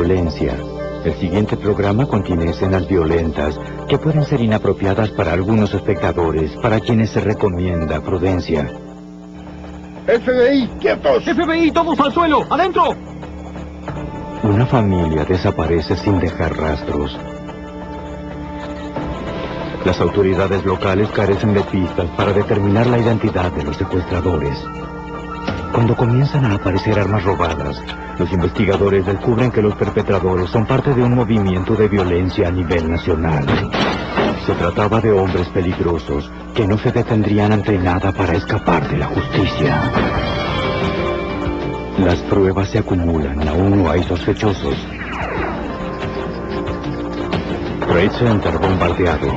violencia. El siguiente programa contiene escenas violentas que pueden ser inapropiadas para algunos espectadores, para quienes se recomienda prudencia. FBI, quietos. FBI, todos al suelo, adentro. Una familia desaparece sin dejar rastros. Las autoridades locales carecen de pistas para determinar la identidad de los secuestradores. Cuando comienzan a aparecer armas robadas, los investigadores descubren que los perpetradores son parte de un movimiento de violencia a nivel nacional. Se trataba de hombres peligrosos que no se detendrían ante nada para escapar de la justicia. Las pruebas se acumulan, aún no hay sospechosos. Trade Center bombardeado.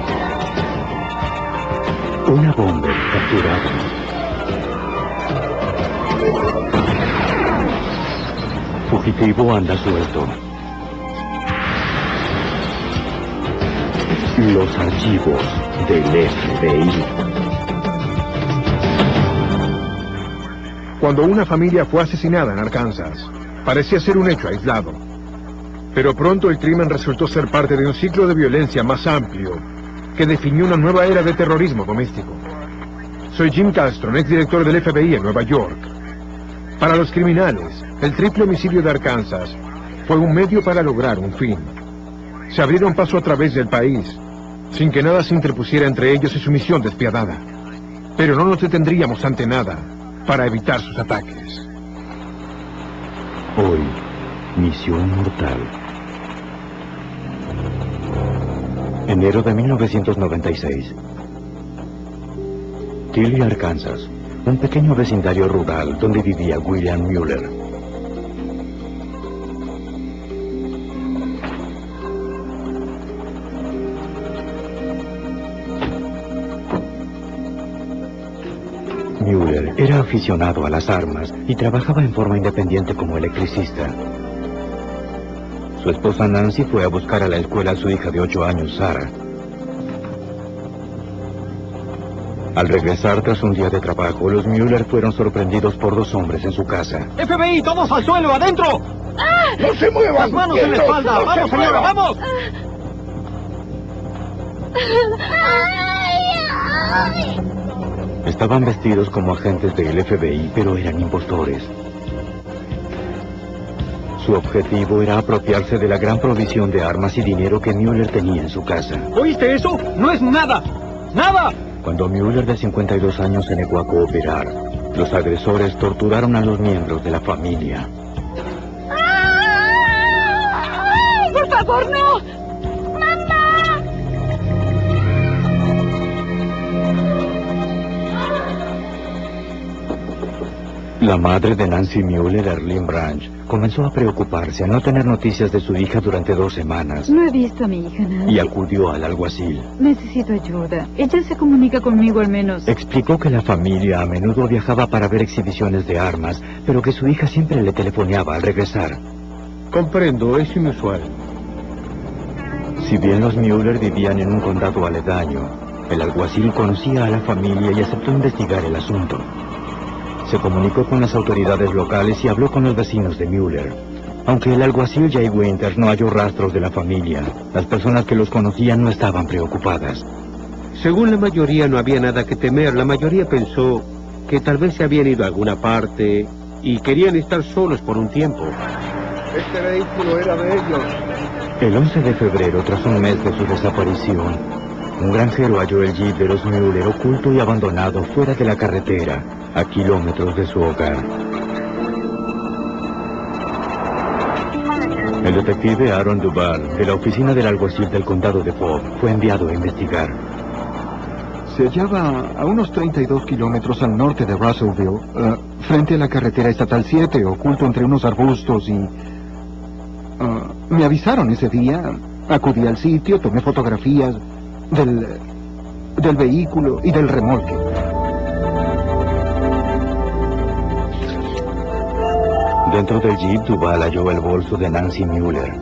Una bomba capturada. Fugitivo anda suelto. Los archivos del FBI. Cuando una familia fue asesinada en Arkansas, parecía ser un hecho aislado. Pero pronto el crimen resultó ser parte de un ciclo de violencia más amplio que definió una nueva era de terrorismo doméstico. Soy Jim Castron, exdirector del FBI en Nueva York. Para los criminales, el triple homicidio de Arkansas fue un medio para lograr un fin. Se abrieron paso a través del país, sin que nada se interpusiera entre ellos y su misión despiadada. Pero no nos detendríamos ante nada para evitar sus ataques. Hoy, Misión Mortal. Enero de 1996. Tilly, Arkansas, un pequeño vecindario rural donde vivía William Mueller. Mueller era aficionado a las armas y trabajaba en forma independiente como electricista. Su esposa Nancy fue a buscar a la escuela a su hija de 8 años, Sarah. Al regresar tras un día de trabajo, los Mueller fueron sorprendidos por 2 hombres en su casa. FBI, todos al suelo, adentro. ¡No se muevan! Las manos en la espalda, ¡No se vamos, señora, muevan! vamos. Estaban vestidos como agentes del FBI, pero eran impostores. Su objetivo era apropiarse de la gran provisión de armas y dinero que Mueller tenía en su casa. ¿Oíste eso? No es nada. ¡Nada! Cuando Mueller, de 52 años, se negó a cooperar, los agresores torturaron a los miembros de la familia. ¡Ay, por favor, no! ¡Mamá! La madre de Nancy Mueller, Arlene Branch, comenzó a preocuparse al no tener noticias de su hija durante 2 semanas. No he visto a mi hija, Nancy. Y acudió al alguacil. Necesito ayuda. Ella se comunica conmigo al menos. Explicó que la familia a menudo viajaba para ver exhibiciones de armas, pero que su hija siempre le telefoneaba al regresar. Comprendo, es inusual. Si bien los Mueller vivían en un condado aledaño, el alguacil conocía a la familia y aceptó investigar el asunto. Se comunicó con las autoridades locales y habló con los vecinos de Mueller. Aunque el alguacil Jay Winters no halló rastros de la familia, las personas que los conocían no estaban preocupadas. Según la mayoría no había nada que temer. La mayoría pensó que tal vez se habían ido a alguna parte y querían estar solos por un tiempo. Este vehículo era de ellos. El 11 de febrero, tras un mes de su desaparición, un granjero halló el jeep de los Mueller oculto y abandonado fuera de la carretera, a kilómetros de su hogar. El detective Aaron Duval, de la oficina del alguacil del condado de Fogg, fue enviado a investigar. Se hallaba a unos 32 kilómetros al norte de Russellville, frente a la carretera estatal 7, oculto entre unos arbustos y... me avisaron ese día, acudí al sitio, tomé fotografías del vehículo y del remolque. Dentro del jeep, Duval halló el bolso de Nancy Mueller.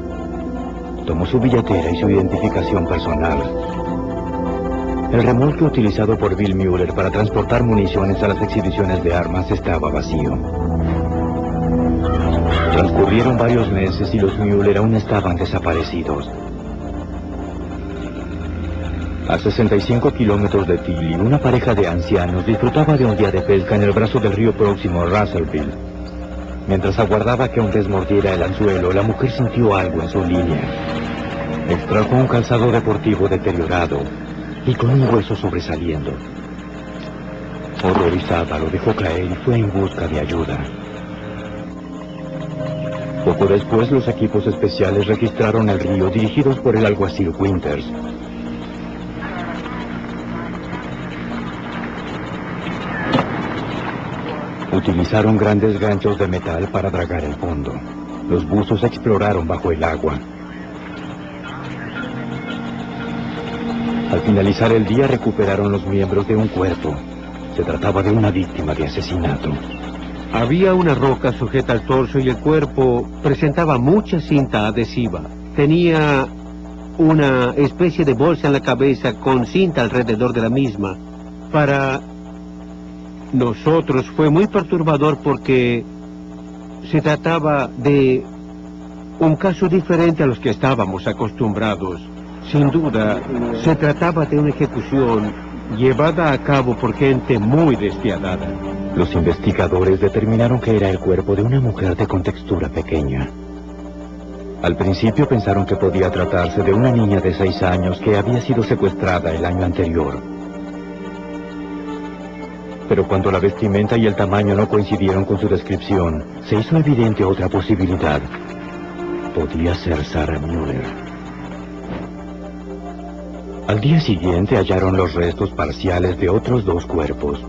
Tomó su billetera y su identificación personal. El remolque utilizado por Bill Mueller para transportar municiones a las exhibiciones de armas estaba vacío. Transcurrieron varios meses y los Müller aún estaban desaparecidos. A 65 kilómetros de Tilly, una pareja de ancianos disfrutaba de un día de pesca en el brazo del río próximo a Russellville. Mientras aguardaba que un pez mordiera el anzuelo, la mujer sintió algo en su línea. Extrajo un calzado deportivo deteriorado y con un hueso sobresaliendo. Horrorizada, lo dejó caer y fue en busca de ayuda. Poco después, los equipos especiales registraron el río dirigidos por el alguacil Winters. Utilizaron grandes ganchos de metal para dragar el fondo. Los buzos exploraron bajo el agua. Al finalizar el día recuperaron los miembros de un cuerpo. Se trataba de una víctima de asesinato. Había una roca sujeta al torso y el cuerpo presentaba mucha cinta adhesiva. Tenía una especie de bolsa en la cabeza con cinta alrededor de la misma. Para nosotros fue muy perturbador porque se trataba de un caso diferente a los que estábamos acostumbrados. Sin duda, se trataba de una ejecución llevada a cabo por gente muy despiadada. Los investigadores determinaron que era el cuerpo de una mujer de contextura pequeña. Al principio pensaron que podía tratarse de una niña de 6 años que había sido secuestrada el año anterior. Pero cuando la vestimenta y el tamaño no coincidieron con su descripción, se hizo evidente otra posibilidad. Podía ser Sarah Müller. Al día siguiente hallaron los restos parciales de otros 2 cuerpos.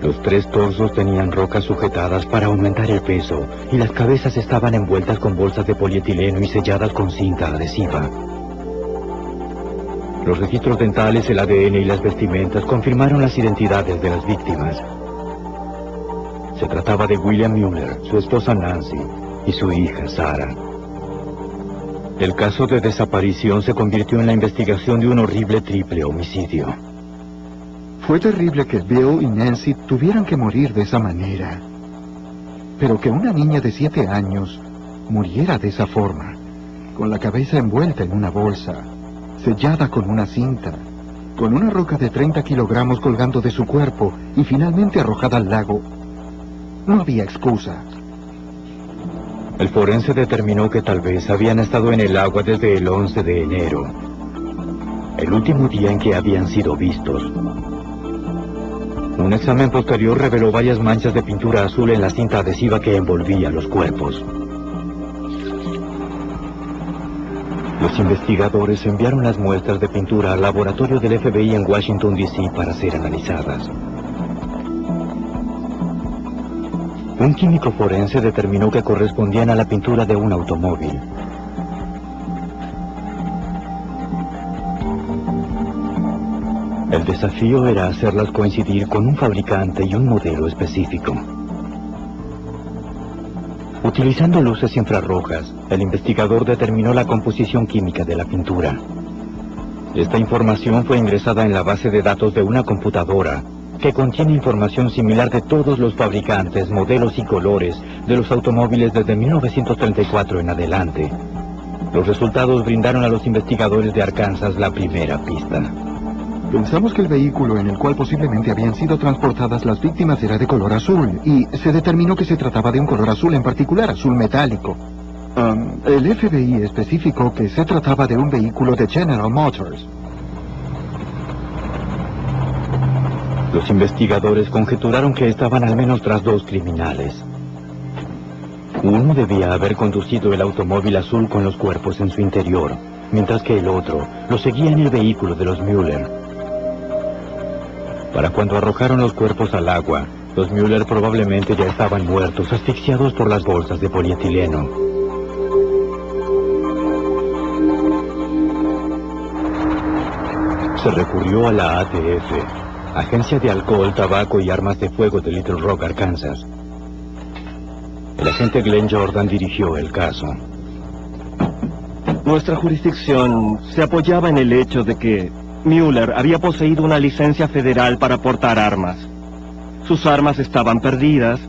Los 3 torsos tenían rocas sujetadas para aumentar el peso y las cabezas estaban envueltas con bolsas de polietileno y selladas con cinta adhesiva. Los registros dentales, el ADN y las vestimentas confirmaron las identidades de las víctimas. Se trataba de William Müller, su esposa Nancy y su hija Sarah. El caso de desaparición se convirtió en la investigación de un horrible triple homicidio. Fue terrible que Bill y Nancy tuvieran que morir de esa manera. Pero que una niña de 7 años muriera de esa forma, con la cabeza envuelta en una bolsa, sellada con una cinta, con una roca de 30 kilogramos colgando de su cuerpo y finalmente arrojada al lago, no había excusa. El forense determinó que tal vez habían estado en el agua desde el 11 de enero, el último día en que habían sido vistos. Un examen posterior reveló varias manchas de pintura azul en la cinta adhesiva que envolvía los cuerpos. Los investigadores enviaron las muestras de pintura al laboratorio del FBI en Washington, D.C. para ser analizadas. Un químico forense determinó que correspondían a la pintura de un automóvil. El desafío era hacerlas coincidir con un fabricante y un modelo específico. Utilizando luces infrarrojas, el investigador determinó la composición química de la pintura. Esta información fue ingresada en la base de datos de una computadora que contiene información similar de todos los fabricantes, modelos y colores de los automóviles desde 1934 en adelante. Los resultados brindaron a los investigadores de Arkansas la primera pista. Pensamos que el vehículo en el cual posiblemente habían sido transportadas las víctimas era de color azul, y se determinó que se trataba de un color azul en particular, azul metálico. El FBI especificó que se trataba de un vehículo de General Motors. Los investigadores conjeturaron que estaban al menos tras 2 criminales. Uno debía haber conducido el automóvil azul con los cuerpos en su interior, mientras que el otro lo seguía en el vehículo de los Müller. Para cuando arrojaron los cuerpos al agua, los Müller probablemente ya estaban muertos, asfixiados por las bolsas de polietileno. Se recurrió a la ATF, Agencia de Alcohol, Tabaco y Armas de Fuego de Little Rock, Arkansas. El agente Glenn Jordan dirigió el caso. Nuestra jurisdicción se apoyaba en el hecho de que Müller había poseído una licencia federal para portar armas. Sus armas estaban perdidas,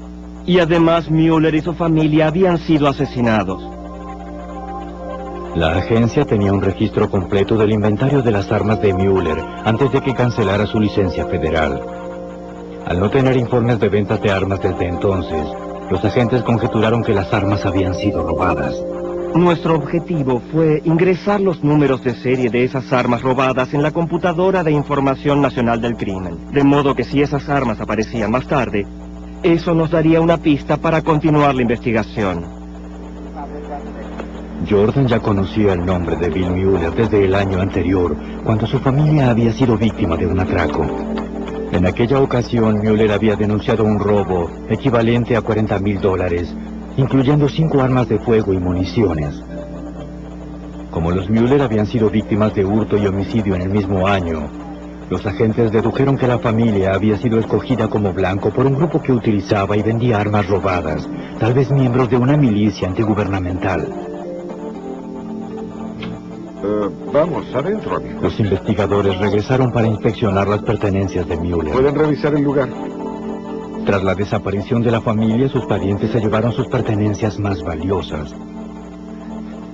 Y además Müller y su familia habían sido asesinados. La agencia tenía un registro completo del inventario de las armas de Müller antes de que cancelara su licencia federal. Al no tener informes de ventas de armas desde entonces, los agentes conjeturaron que las armas habían sido robadas. Nuestro objetivo fue ingresar los números de serie de esas armas robadas en la computadora de Información Nacional del Crimen, de modo que si esas armas aparecían más tarde, eso nos daría una pista para continuar la investigación. Jordan ya conocía el nombre de Bill Müller desde el año anterior, cuando su familia había sido víctima de un atraco. En aquella ocasión, Müller había denunciado un robo equivalente a $40,000, incluyendo 5 armas de fuego y municiones. Como los Müller habían sido víctimas de hurto y homicidio en el mismo año, los agentes dedujeron que la familia había sido escogida como blanco por un grupo que utilizaba y vendía armas robadas, tal vez miembros de una milicia antigubernamental. Vamos, adentro, amigo. Los investigadores regresaron para inspeccionar las pertenencias de Müller. Pueden revisar el lugar. Tras la desaparición de la familia, sus parientes se llevaron sus pertenencias más valiosas.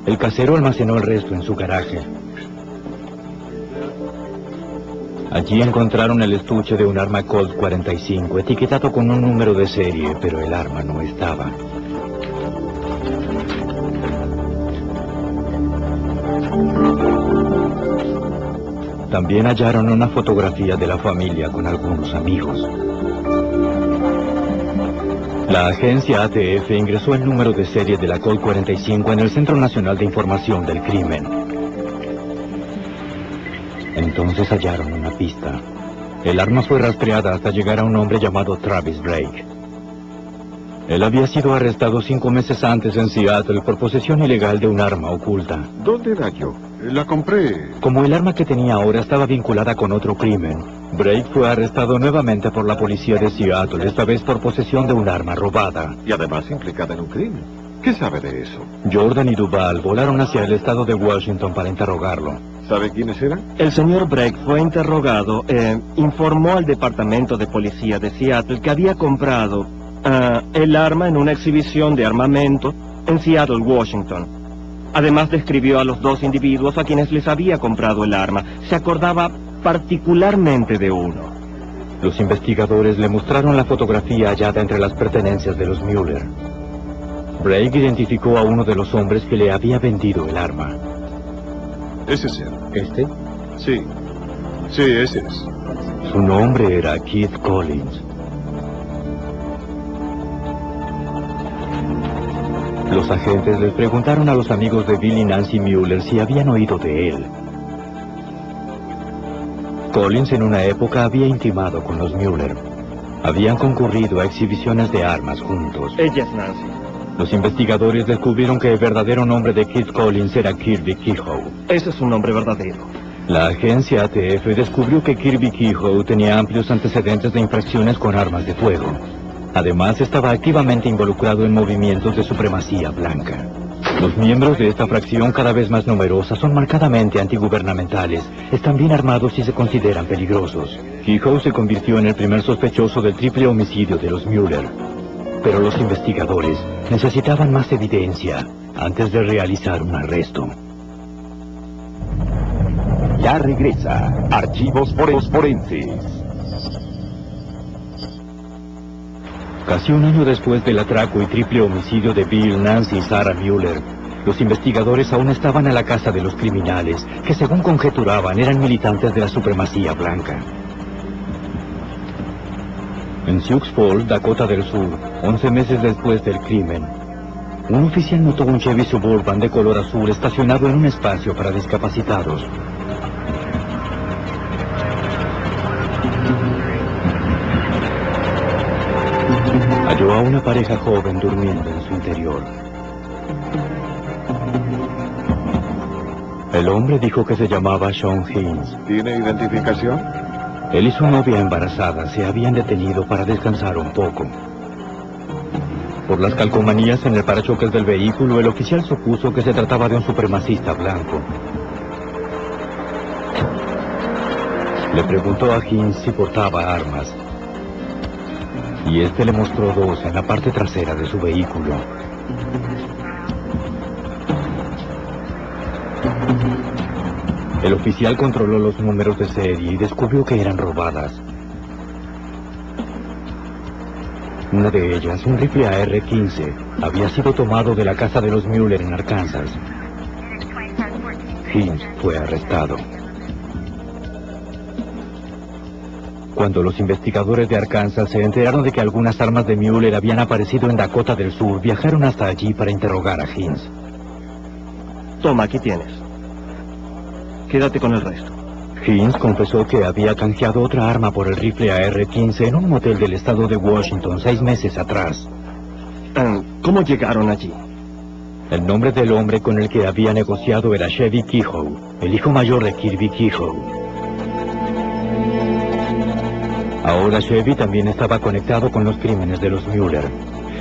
El casero almacenó el resto en su garaje. Allí encontraron el estuche de un arma Colt 45, etiquetado con un número de serie, pero el arma no estaba. También hallaron una fotografía de la familia con algunos amigos. La agencia ATF ingresó el número de serie de la Colt 45 en el Centro Nacional de Información del Crimen. Entonces hallaron una pista. El arma fue rastreada hasta llegar a un hombre llamado Travis Blake. Él había sido arrestado 5 meses antes en Seattle por posesión ilegal de un arma oculta. ¿Dónde la halló? La compré. Como el arma que tenía ahora estaba vinculada con otro crimen, Blake fue arrestado nuevamente por la policía de Seattle, esta vez por posesión de un arma robada. Y además implicada en un crimen. ¿Qué sabe de eso? Jordan y Duval volaron hacia el estado de Washington para interrogarlo. ¿Sabe quiénes eran? El señor Blake fue interrogado, informó al departamento de policía de Seattle que había comprado el arma en una exhibición de armamento en Seattle, Washington. Además describió a los 2 individuos a quienes les había comprado el arma. Se acordaba particularmente de uno. Los investigadores le mostraron la fotografía hallada entre las pertenencias de los Müller. Blake identificó a uno de los hombres que le había vendido el arma. Ese es él. ¿Este? Sí. Sí, ese es. Su nombre era Keith Collins. Los agentes les preguntaron a los amigos de Bill y Nancy Müller si habían oído de él. Collins en una época había intimado con los Müller. Habían concurrido a exhibiciones de armas juntos. Ella es Nancy. Los investigadores descubrieron que el verdadero nombre de Keith Collins era Kirby Kehoe. Ese es su nombre verdadero. La agencia ATF descubrió que Kirby Kehoe tenía amplios antecedentes de infracciones con armas de fuego. Además, estaba activamente involucrado en movimientos de supremacía blanca. Los miembros de esta fracción, cada vez más numerosa, son marcadamente antigubernamentales, están bien armados y se consideran peligrosos. Kehoe se convirtió en el primer sospechoso del triple homicidio de los Müller. Pero los investigadores necesitaban más evidencia antes de realizar un arresto. Ya regresa Archivos Forenses. Casi un año después del atraco y triple homicidio de Bill, Nancy y Sarah Müller, los investigadores aún estaban en la casa de los criminales, que según conjeturaban eran militantes de la supremacía blanca. En Sioux Falls, Dakota del Sur, 11 meses después del crimen, un oficial notó un Chevy Suburban de color azul estacionado en un espacio para discapacitados. Halló a una pareja joven durmiendo en su interior. El hombre dijo que se llamaba Sean Haynes. ¿Tiene identificación? Él y su novia embarazada se habían detenido para descansar un poco. Por las calcomanías en el parachoques del vehículo, el oficial supuso que se trataba de un supremacista blanco. Le preguntó a Haynes si portaba armas. y este le mostró dos en la parte trasera de su vehículo. El oficial controló los números de serie y descubrió que eran robadas. Una de ellas, un rifle AR-15, había sido tomado de la casa de los Mueller en Arkansas. Hinz fue arrestado. Cuando los investigadores de Arkansas se enteraron de que algunas armas de Mueller habían aparecido en Dakota del Sur, viajaron hasta allí para interrogar a Hinz. Toma, aquí tienes. Quédate con el resto. Hinz confesó que había canjeado otra arma por el rifle AR-15 en un motel del estado de Washington 6 meses atrás. ¿Cómo llegaron allí? El nombre del hombre con el que había negociado era Chevy Kehoe, el hijo mayor de Kirby Kehoe. Ahora Chevy también estaba conectado con los crímenes de los Mueller.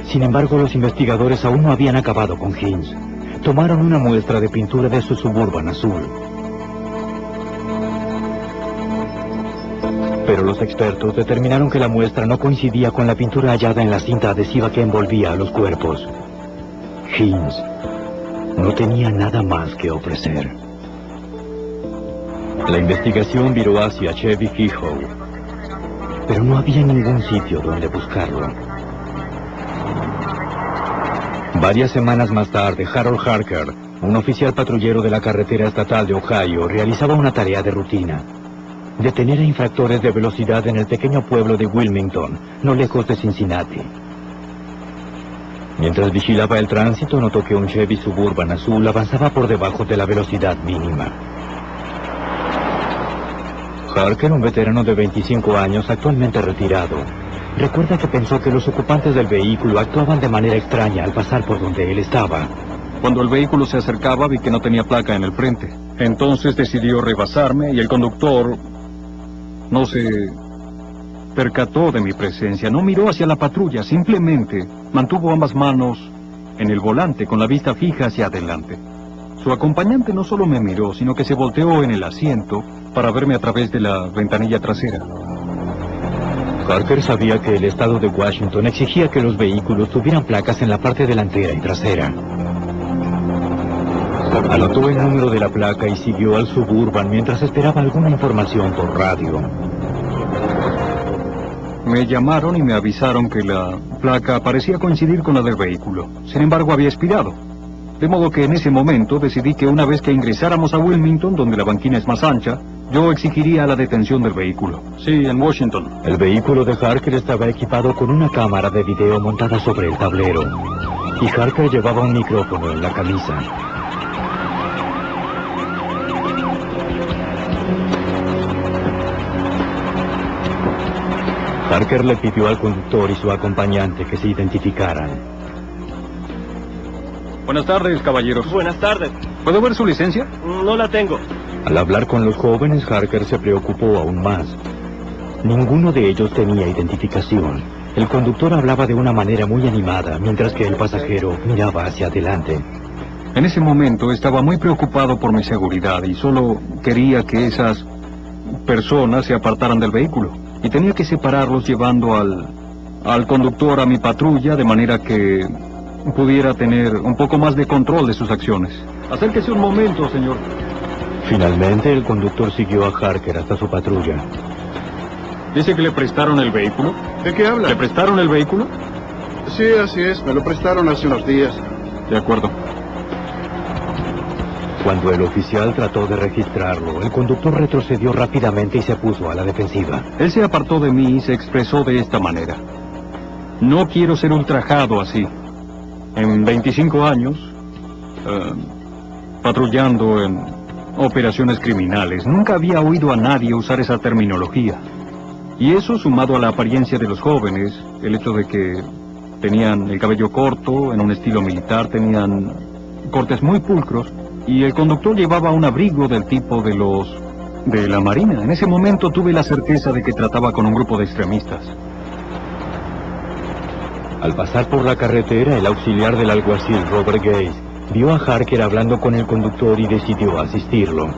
Sin embargo, los investigadores aún no habían acabado con Hinz. Tomaron una muestra de pintura de su Suburban azul. Pero los expertos determinaron que la muestra no coincidía con la pintura hallada en la cinta adhesiva que envolvía a los cuerpos. Hinz no tenía nada más que ofrecer. La investigación viró hacia Chevy Kehoe, pero no había ningún sitio donde buscarlo. Varias semanas más tarde, Harold Harker, un oficial patrullero de la carretera estatal de Ohio, realizaba una tarea de rutina: detener a infractores de velocidad en el pequeño pueblo de Wilmington, no lejos de Cincinnati. Mientras vigilaba el tránsito, notó que un Chevy Suburban azul avanzaba por debajo de la velocidad mínima. Harker, un veterano de 25 años, actualmente retirado, recuerda que pensó que los ocupantes del vehículo actuaban de manera extraña al pasar por donde él estaba. Cuando el vehículo se acercaba, vi que no tenía placa en el frente. Entonces decidió rebasarme y el conductor no se percató de mi presencia. No miró hacia la patrulla, simplemente mantuvo ambas manos en el volante con la vista fija hacia adelante. Su acompañante no solo me miró, sino que se volteó en el asiento para verme a través de la ventanilla trasera. Harker sabía que el estado de Washington exigía que los vehículos tuvieran placas en la parte delantera y trasera. Anotó el número de la placa y siguió al Suburban mientras esperaba alguna información por radio. Me llamaron y me avisaron que la placa parecía coincidir con la del vehículo. Sin embargo, había expirado. De modo que en ese momento decidí que una vez que ingresáramos a Wilmington, donde la banquina es más ancha, yo exigiría la detención del vehículo. Sí, en Washington. El vehículo de Harker estaba equipado con una cámara de video montada sobre el tablero, y Harker llevaba un micrófono en la camisa. Harker le pidió al conductor y su acompañante que se identificaran. Buenas tardes, caballeros. Buenas tardes. ¿Puedo ver su licencia? No la tengo. Al hablar con los jóvenes, Harker se preocupó aún más. Ninguno de ellos tenía identificación. El conductor hablaba de una manera muy animada, mientras que el pasajero miraba hacia adelante. En ese momento estaba muy preocupado por mi seguridad y solo quería que esas personas se apartaran del vehículo. Y tenía que separarlos llevando al conductor a mi patrulla de manera que pudiera tener un poco más de control de sus acciones. Acérquese un momento, señor. Finalmente, el conductor siguió a Harker hasta su patrulla. ¿Dice que le prestaron el vehículo? ¿De qué habla? ¿Le prestaron el vehículo? Sí, así es. Me lo prestaron hace unos días. De acuerdo. Cuando el oficial trató de registrarlo, el conductor retrocedió rápidamente y se puso a la defensiva. Él se apartó de mí y se expresó de esta manera: no quiero ser ultrajado así. En 25 años, patrullando en operaciones criminales, nunca había oído a nadie usar esa terminología. Y eso, sumado a la apariencia de los jóvenes, el hecho de que tenían el cabello corto, en un estilo militar, tenían cortes muy pulcros, y el conductor llevaba un abrigo del tipo de la Marina. En ese momento tuve la certeza de que trataba con un grupo de extremistas. Al pasar por la carretera, el auxiliar del alguacil, Robert Gates, vio a Harker hablando con el conductor y decidió asistirlo.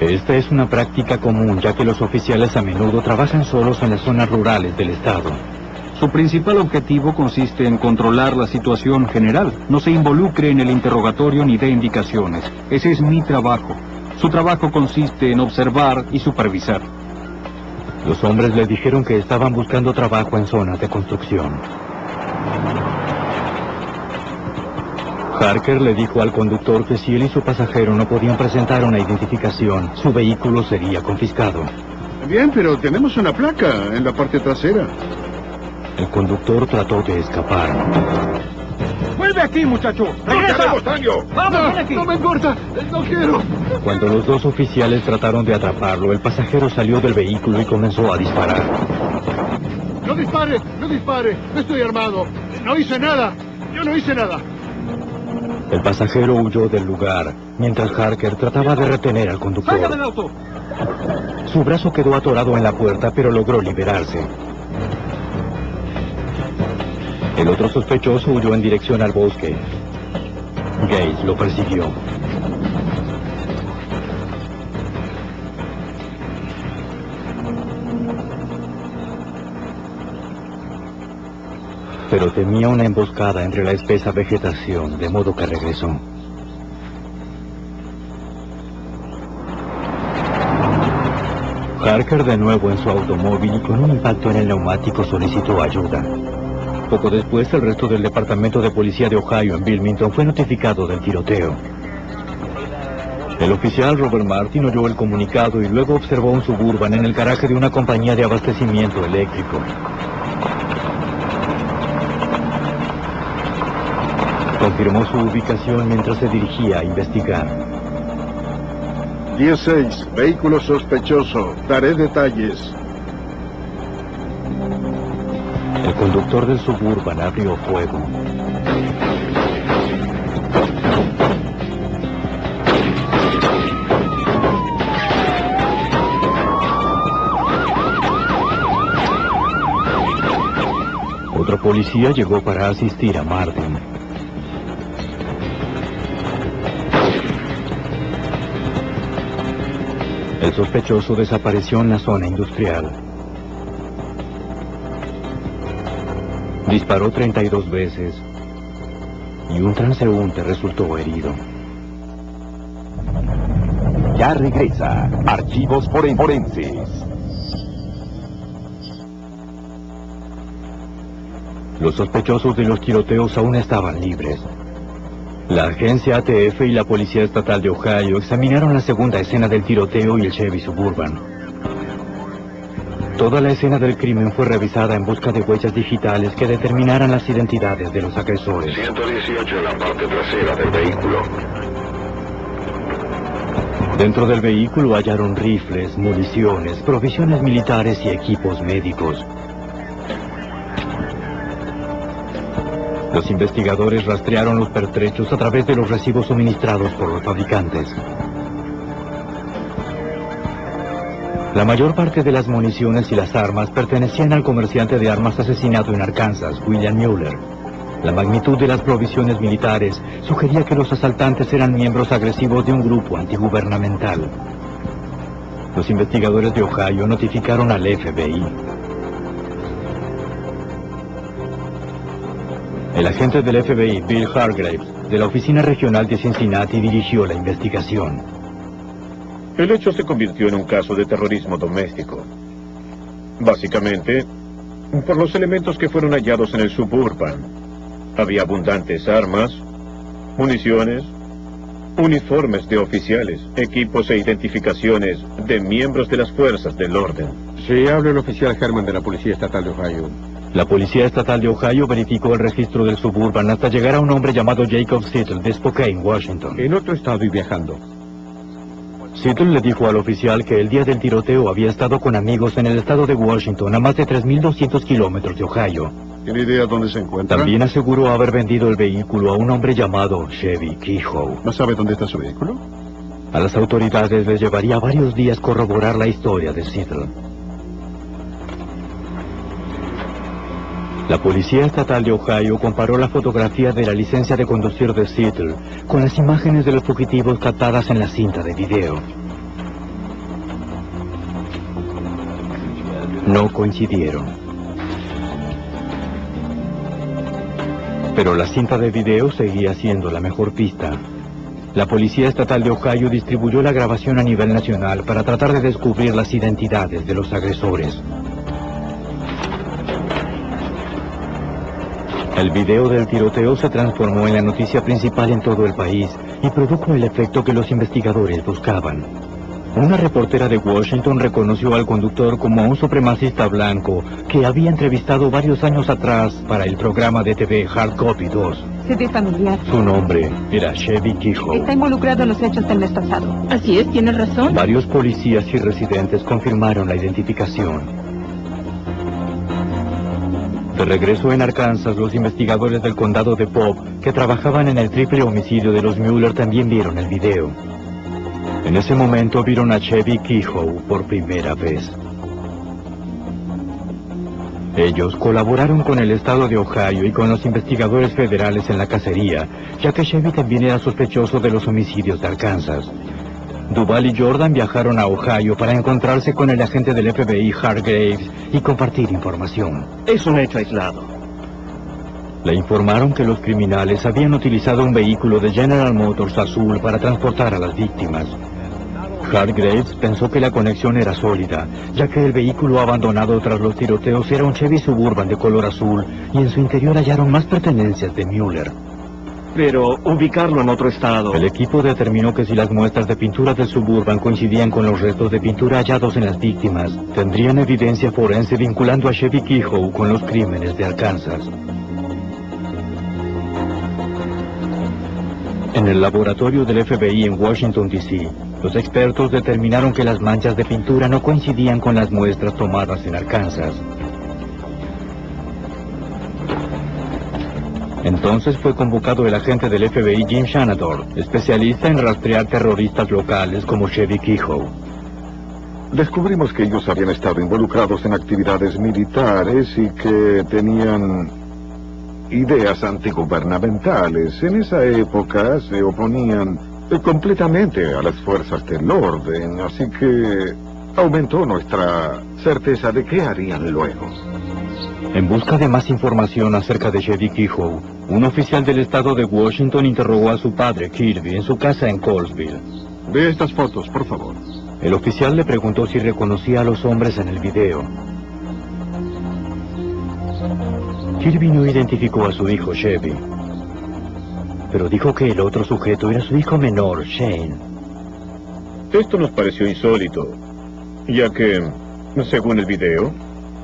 Esta es una práctica común, ya que los oficiales a menudo trabajan solos en las zonas rurales del estado. Su principal objetivo consiste en controlar la situación general. No se involucre en el interrogatorio ni dé indicaciones. Ese es mi trabajo. Su trabajo consiste en observar y supervisar. Los hombres le dijeron que estaban buscando trabajo en zonas de construcción. Harker le dijo al conductor que si él y su pasajero no podían presentar una identificación, su vehículo sería confiscado. Bien, pero tenemos una placa en la parte trasera. El conductor trató de escapar. ¡Vuelve aquí, muchacho! ¡Regresa! ¡Vamos, ven aquí! No me importa, no quiero. Cuando los dos oficiales trataron de atraparlo, el pasajero salió del vehículo y comenzó a disparar. No dispare, no dispare, no estoy armado. No hice nada, yo no hice nada. El pasajero huyó del lugar, mientras Harker trataba de retener al conductor. ¡Salga del auto! Su brazo quedó atorado en la puerta, pero logró liberarse. El otro sospechoso huyó en dirección al bosque. Gates lo persiguió. Pero temía una emboscada entre la espesa vegetación, de modo que regresó. Harker, de nuevo en su automóvil y con un impacto en el neumático, solicitó ayuda. Poco después, el resto del Departamento de Policía de Ohio en Wilmington fue notificado del tiroteo. El oficial Robert Martin oyó el comunicado y luego observó un Suburban en el garaje de una compañía de abastecimiento eléctrico. Confirmó su ubicación mientras se dirigía a investigar. 16, vehículo sospechoso, daré detalles. El conductor del Suburban abrió fuego. Otro policía llegó para asistir a Martin. El sospechoso desapareció en la zona industrial. Disparó 32 veces y un transeúnte resultó herido. Ya regresa Archivos Forenses. Los sospechosos de los tiroteos aún estaban libres. La agencia ATF y la Policía Estatal de Ohio examinaron la segunda escena del tiroteo y el Chevy Suburban. Toda la escena del crimen fue revisada en busca de huellas digitales que determinaran las identidades de los agresores. 118 en la parte trasera del vehículo. Dentro del vehículo hallaron rifles, municiones, provisiones militares y equipos médicos. Los investigadores rastrearon los pertrechos a través de los recibos suministrados por los fabricantes. La mayor parte de las municiones y las armas pertenecían al comerciante de armas asesinado en Arkansas, William Mueller. La magnitud de las provisiones militares sugería que los asaltantes eran miembros agresivos de un grupo antigubernamental. Los investigadores de Ohio notificaron al FBI. El agente del FBI, Bill Hargraves, de la Oficina Regional de Cincinnati, dirigió la investigación. El hecho se convirtió en un caso de terrorismo doméstico. Básicamente, por los elementos que fueron hallados en el Suburban. Había abundantes armas, municiones, uniformes de oficiales, equipos e identificaciones de miembros de las fuerzas del orden. Sí, habla el oficial Herman de la Policía Estatal de Ohio. La Policía Estatal de Ohio verificó el registro del Suburban hasta llegar a un hombre llamado Jacob Sittle de Spokane, Washington. En otro estado y viajando. Sittle le dijo al oficial que el día del tiroteo había estado con amigos en el estado de Washington, a más de 3.200 kilómetros de Ohio. ¿Tiene idea dónde se encuentra? También aseguró haber vendido el vehículo a un hombre llamado Chevy Kehoe. ¿No sabe dónde está su vehículo? A las autoridades les llevaría varios días corroborar la historia de Sittle. La Policía Estatal de Ohio comparó la fotografía de la licencia de conducir de Sittle con las imágenes de los fugitivos captadas en la cinta de video. coincidieron. Pero la cinta de video seguía siendo la mejor pista. La Policía Estatal de Ohio distribuyó la grabación a nivel nacional para tratar de descubrir las identidades de los agresores. El video del tiroteo se transformó en la noticia principal en todo el país y produjo el efecto que los investigadores buscaban. Una reportera de Washington reconoció al conductor como un supremacista blanco que había entrevistado varios años atrás para el programa de TV Hard Copy 2. Se ve familiar. Su nombre era Chevy Kehoe. Está involucrado en los hechos del mes pasado. Así es, tiene razón. Varios policías y residentes confirmaron la identificación. De regreso en Arkansas, los investigadores del condado de Pope, que trabajaban en el triple homicidio de los Mueller, también vieron el video. En ese momento vieron a Chevy Kehoe por primera vez. Ellos colaboraron con el estado de Ohio y con los investigadores federales en la cacería, ya que Chevy también era sospechoso de los homicidios de Arkansas. Duval y Jordan viajaron a Ohio para encontrarse con el agente del FBI Hargraves y compartir información. Es un hecho aislado. Le informaron que los criminales habían utilizado un vehículo de General Motors azul para transportar a las víctimas. Hargraves pensó que la conexión era sólida, ya que el vehículo abandonado tras los tiroteos era un Chevy Suburban de color azul y en su interior hallaron más pertenencias de Mueller. Pero ubicarlo en otro estado... El equipo determinó que si las muestras de pintura del Suburban coincidían con los restos de pintura hallados en las víctimas, tendrían evidencia forense vinculando a Chevy Kehoe con los crímenes de Arkansas. En el laboratorio del FBI en Washington, D.C., los expertos determinaron que las manchas de pintura no coincidían con las muestras tomadas en Arkansas. Entonces fue convocado el agente del FBI Jim Shanador, especialista en rastrear terroristas locales como Chevy Kehoe. Descubrimos que ellos habían estado involucrados en actividades militares y que tenían ideas antigubernamentales. En esa época se oponían completamente a las fuerzas del orden, así que aumentó nuestra certeza de qué harían luego. En busca de más información acerca de Chevy Kehoe, un oficial del estado de Washington interrogó a su padre, Kirby, en su casa en Colesville. Ve estas fotos, por favor. El oficial le preguntó si reconocía a los hombres en el video. Kirby no identificó a su hijo Chevy, pero dijo que el otro sujeto era su hijo menor, Shane. Esto nos pareció insólito, ya que, según el video,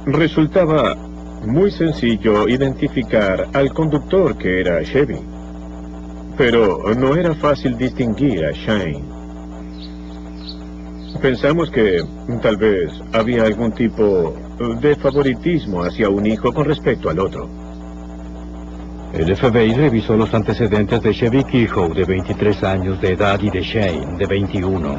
resultaba muy sencillo identificar al conductor, que era Chevy, pero no era fácil distinguir a Shane. Pensamos que tal vez había algún tipo de favoritismo hacia un hijo con respecto al otro. El FBI revisó los antecedentes de Chevy Kehoe, de 23 años de edad, y de Shane, de 21.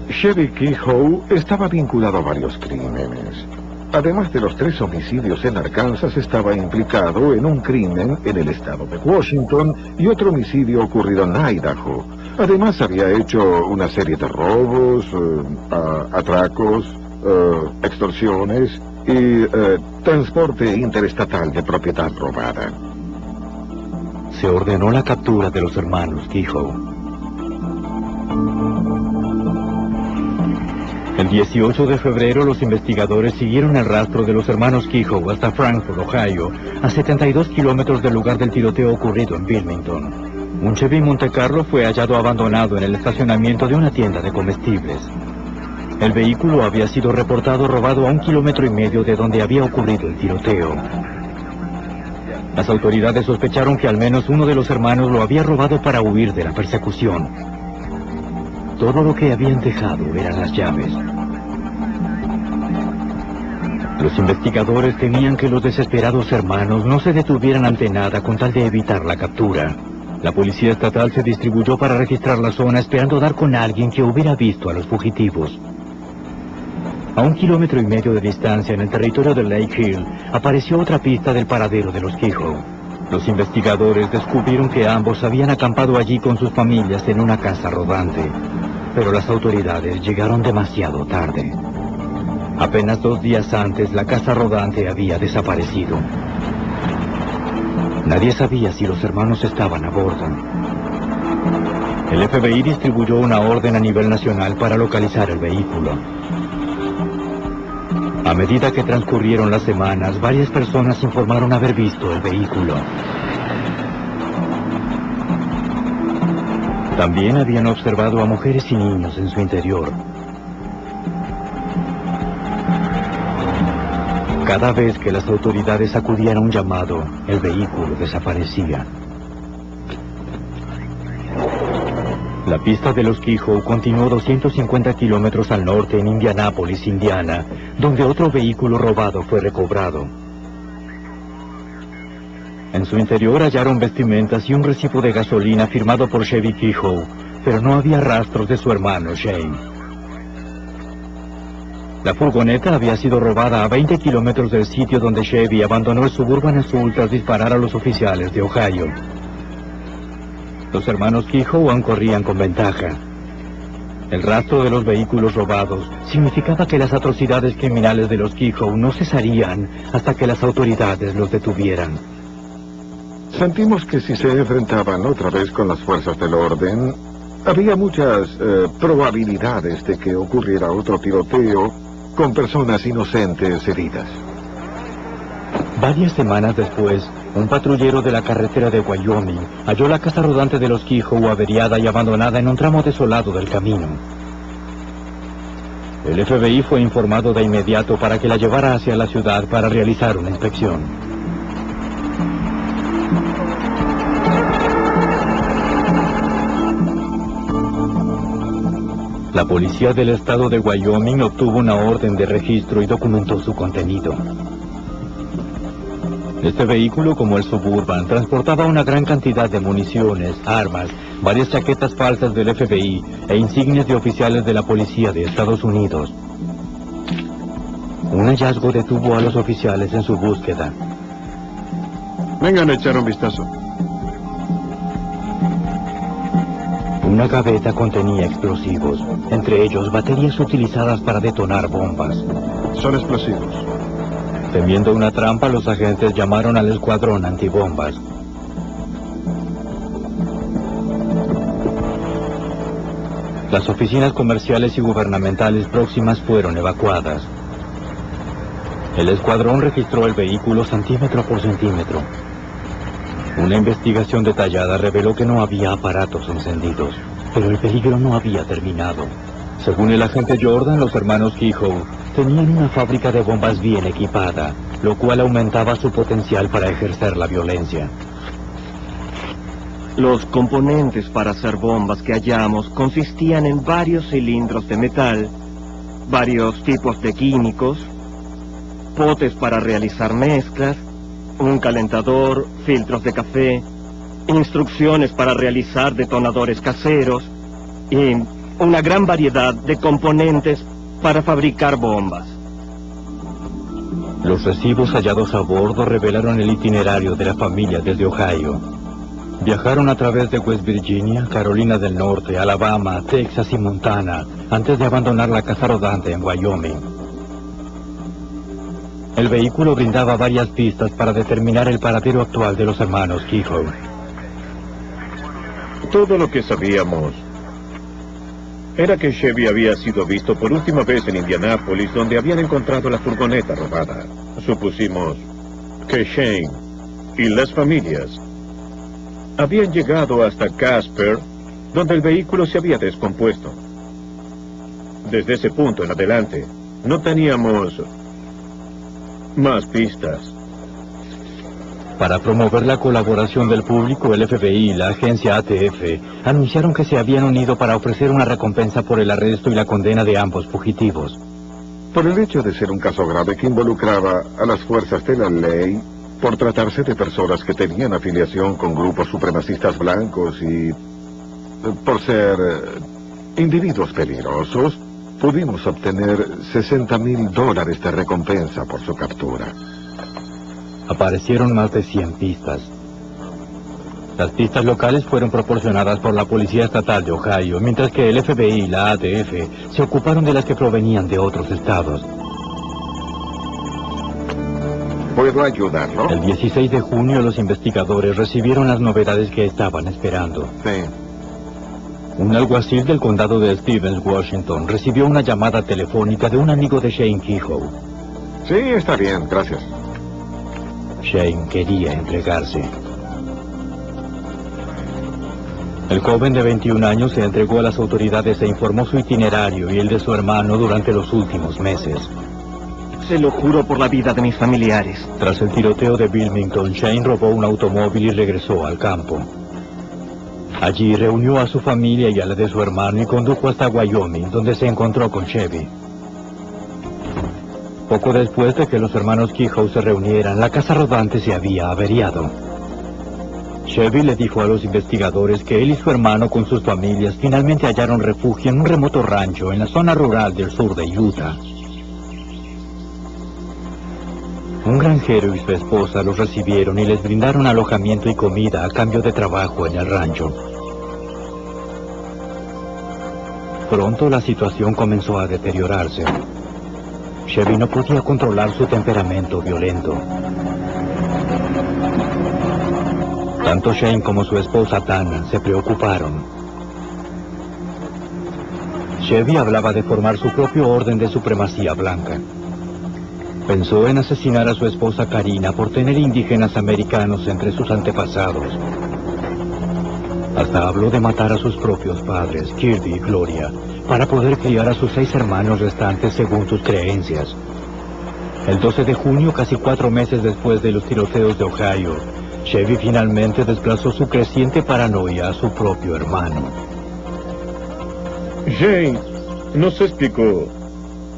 Chevy Kehoe estaba vinculado a varios crímenes. Además de los 3 homicidios en Arkansas, estaba implicado en un crimen en el estado de Washington y otro homicidio ocurrido en Idaho. Además, había hecho una serie de robos, atracos, extorsiones y transporte interestatal de propiedad robada. Se ordenó la captura de los hermanos Kehoe. El 18 de febrero, los investigadores siguieron el rastro de los hermanos Kehoe hasta Frankfort, Ohio, a 72 kilómetros del lugar del tiroteo ocurrido en Wilmington. Un Chevy Montecarlo fue hallado abandonado en el estacionamiento de una tienda de comestibles. El vehículo había sido reportado robado a 1,5 kilómetros de donde había ocurrido el tiroteo. Las autoridades sospecharon que al menos uno de los hermanos lo había robado para huir de la persecución. Todo lo que habían dejado eran las llaves. Los investigadores temían que los desesperados hermanos no se detuvieran ante nada con tal de evitar la captura. La policía estatal se distribuyó para registrar la zona, esperando dar con alguien que hubiera visto a los fugitivos. A 1,5 kilómetros de distancia, en el territorio de Lake Hill, apareció otra pista del paradero de los Kehoe. Los investigadores descubrieron que ambos habían acampado allí con sus familias en una casa rodante, pero las autoridades llegaron demasiado tarde. Apenas 2 días antes, la casa rodante había desaparecido. Nadie sabía si los hermanos estaban a bordo. El FBI distribuyó una orden a nivel nacional para localizar el vehículo. A medida que transcurrieron las semanas, varias personas informaron haber visto el vehículo. También habían observado a mujeres y niños en su interior. Cada vez que las autoridades acudían a un llamado, el vehículo desaparecía. La pista de los Kehoe continuó 250 kilómetros al norte en Indianápolis, Indiana, donde otro vehículo robado fue recobrado. En su interior hallaron vestimentas y un recibo de gasolina firmado por Chevy Kehoe, pero no había rastros de su hermano Shane. La furgoneta había sido robada a 20 kilómetros del sitio donde Chevy abandonó el Suburban Azul tras disparar a los oficiales de Ohio. Los hermanos Kehoe aún corrían con ventaja. El rastro de los vehículos robados significaba que las atrocidades criminales de los Kehoe no cesarían hasta que las autoridades los detuvieran. Sentimos que si se enfrentaban otra vez con las fuerzas del orden, había muchas probabilidades de que ocurriera otro tiroteo con personas inocentes heridas. Varias semanas después, un patrullero de la carretera de Wyoming halló la casa rodante de los Kehoe averiada y abandonada en un tramo desolado del camino. El FBI fue informado de inmediato para que la llevara hacia la ciudad para realizar una inspección. La policía del estado de Wyoming obtuvo una orden de registro y documentó su contenido. Este vehículo, como el Suburban, transportaba una gran cantidad de municiones, armas, varias chaquetas falsas del FBI e insignias de oficiales de la policía de Estados Unidos. Un hallazgo detuvo a los oficiales en su búsqueda. Vengan a echar un vistazo. Una gaveta contenía explosivos, entre ellos baterías utilizadas para detonar bombas. Son explosivos. Temiendo una trampa, los agentes llamaron al escuadrón antibombas. Las oficinas comerciales y gubernamentales próximas fueron evacuadas. El escuadrón registró el vehículo centímetro por centímetro. Una investigación detallada reveló que no había aparatos encendidos, pero el peligro no había terminado. Según el agente Jordan, los hermanos Kehoe tenían una fábrica de bombas bien equipada, lo cual aumentaba su potencial para ejercer la violencia. Los componentes para hacer bombas que hallamos consistían en varios cilindros de metal, varios tipos de químicos, potes para realizar mezclas, un calentador, filtros de café, instrucciones para realizar detonadores caseros y una gran variedad de componentes para fabricar bombas. Los recibos hallados a bordo revelaron el itinerario de la familia desde Ohio. Viajaron a través de West Virginia, Carolina del Norte, Alabama, Texas y Montana, antes de abandonar la casa rodante en Wyoming. El vehículo brindaba varias pistas para determinar el paradero actual de los hermanos Kehoe. Todo lo que sabíamos era que Chevy había sido visto por última vez en Indianápolis, donde habían encontrado la furgoneta robada. Supusimos que Shane y las familias habían llegado hasta Casper, donde el vehículo se había descompuesto. Desde ese punto en adelante, no teníamos más pistas. Para promover la colaboración del público, el FBI y la agencia ATF anunciaron que se habían unido para ofrecer una recompensa por el arresto y la condena de ambos fugitivos. Por el hecho de ser un caso grave que involucraba a las fuerzas de la ley, por tratarse de personas que tenían afiliación con grupos supremacistas blancos y por ser individuos peligrosos, pudimos obtener $60,000 de recompensa por su captura. Aparecieron más de 100 pistas. Las pistas locales fueron proporcionadas por la Policía Estatal de Ohio, mientras que el FBI y la ATF se ocuparon de las que provenían de otros estados. ¿Puedo ayudarlo? El 16 de junio los investigadores recibieron las novedades que estaban esperando. Sí. Un alguacil del condado de Stevens, Washington, recibió una llamada telefónica de un amigo de Shane Kehoe. Sí, está bien, gracias. Shane quería entregarse. El joven de 21 años se entregó a las autoridades e informó su itinerario y el de su hermano durante los últimos meses. Se lo juro por la vida de mis familiares. Tras el tiroteo de Wilmington, Shane robó un automóvil y regresó al campo. Allí reunió a su familia y a la de su hermano y condujo hasta Wyoming, donde se encontró con Chevy. Poco después de que los hermanos Kehoe se reunieran, la casa rodante se había averiado. Chevy le dijo a los investigadores que él y su hermano con sus familias finalmente hallaron refugio en un remoto rancho en la zona rural del sur de Utah. Un granjero y su esposa los recibieron y les brindaron alojamiento y comida a cambio de trabajo en el rancho. Pronto la situación comenzó a deteriorarse. Chevy no podía controlar su temperamento violento. Tanto Shane como su esposa Tana se preocuparon. Chevy hablaba de formar su propio orden de supremacía blanca. Pensó en asesinar a su esposa Karina por tener indígenas americanos entre sus antepasados. Hasta habló de matar a sus propios padres, Kirby y Gloria, para poder criar a sus 6 hermanos restantes según sus creencias. El 12 de junio, casi 4 meses después de los tiroteos de Ohio, Chevy finalmente desplazó su creciente paranoia a su propio hermano. Shane nos explicó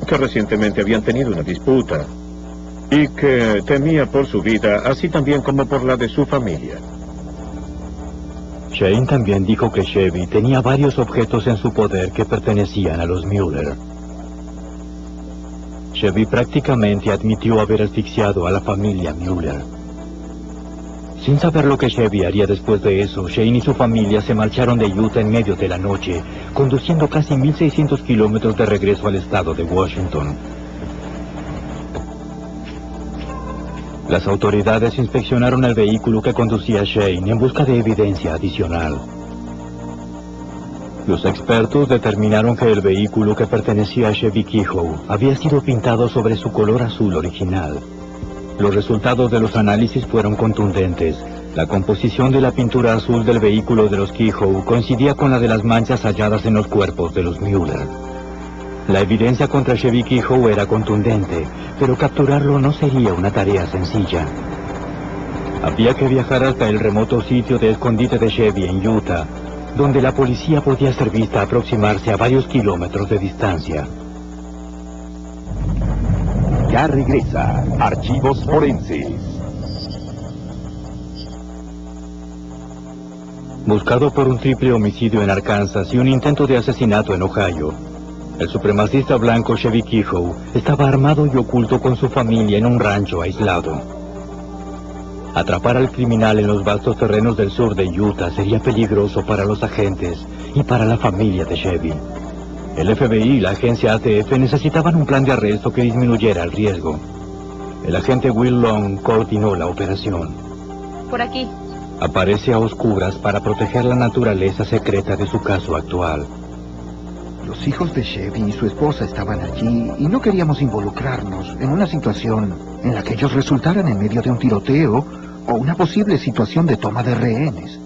que recientemente habían tenido una disputa y que temía por su vida, así también como por la de su familia. Shane también dijo que Chevy tenía varios objetos en su poder que pertenecían a los Mueller. Chevy prácticamente admitió haber asfixiado a la familia Mueller. Sin saber lo que Chevy haría después de eso, Shane y su familia se marcharon de Utah en medio de la noche, conduciendo casi 1.600 kilómetros de regreso al estado de Washington. Las autoridades inspeccionaron el vehículo que conducía Shane en busca de evidencia adicional. Los expertos determinaron que el vehículo que pertenecía a Chevy Kehoe había sido pintado sobre su color azul original. Los resultados de los análisis fueron contundentes. La composición de la pintura azul del vehículo de los Kehoe coincidía con la de las manchas halladas en los cuerpos de los Mueller. La evidencia contra Chevy Kehoe era contundente, pero capturarlo no sería una tarea sencilla. Había que viajar hasta el remoto sitio de escondite de Chevy en Utah, donde la policía podía ser vista aproximarse a varios kilómetros de distancia. Ya regresa Archivos Forenses. Buscado por un triple homicidio en Arkansas y un intento de asesinato en Ohio, el supremacista blanco Chevy Kehoe estaba armado y oculto con su familia en un rancho aislado. Atrapar al criminal en los vastos terrenos del sur de Utah sería peligroso para los agentes y para la familia de Chevy. El FBI y la agencia ATF necesitaban un plan de arresto que disminuyera el riesgo. El agente Will Long coordinó la operación. Por aquí. Aparece a oscuras para proteger la naturaleza secreta de su caso actual. Los hijos de Chevy y su esposa estaban allí y no queríamos involucrarnos en una situación en la que ellos resultaran en medio de un tiroteo o una posible situación de toma de rehenes.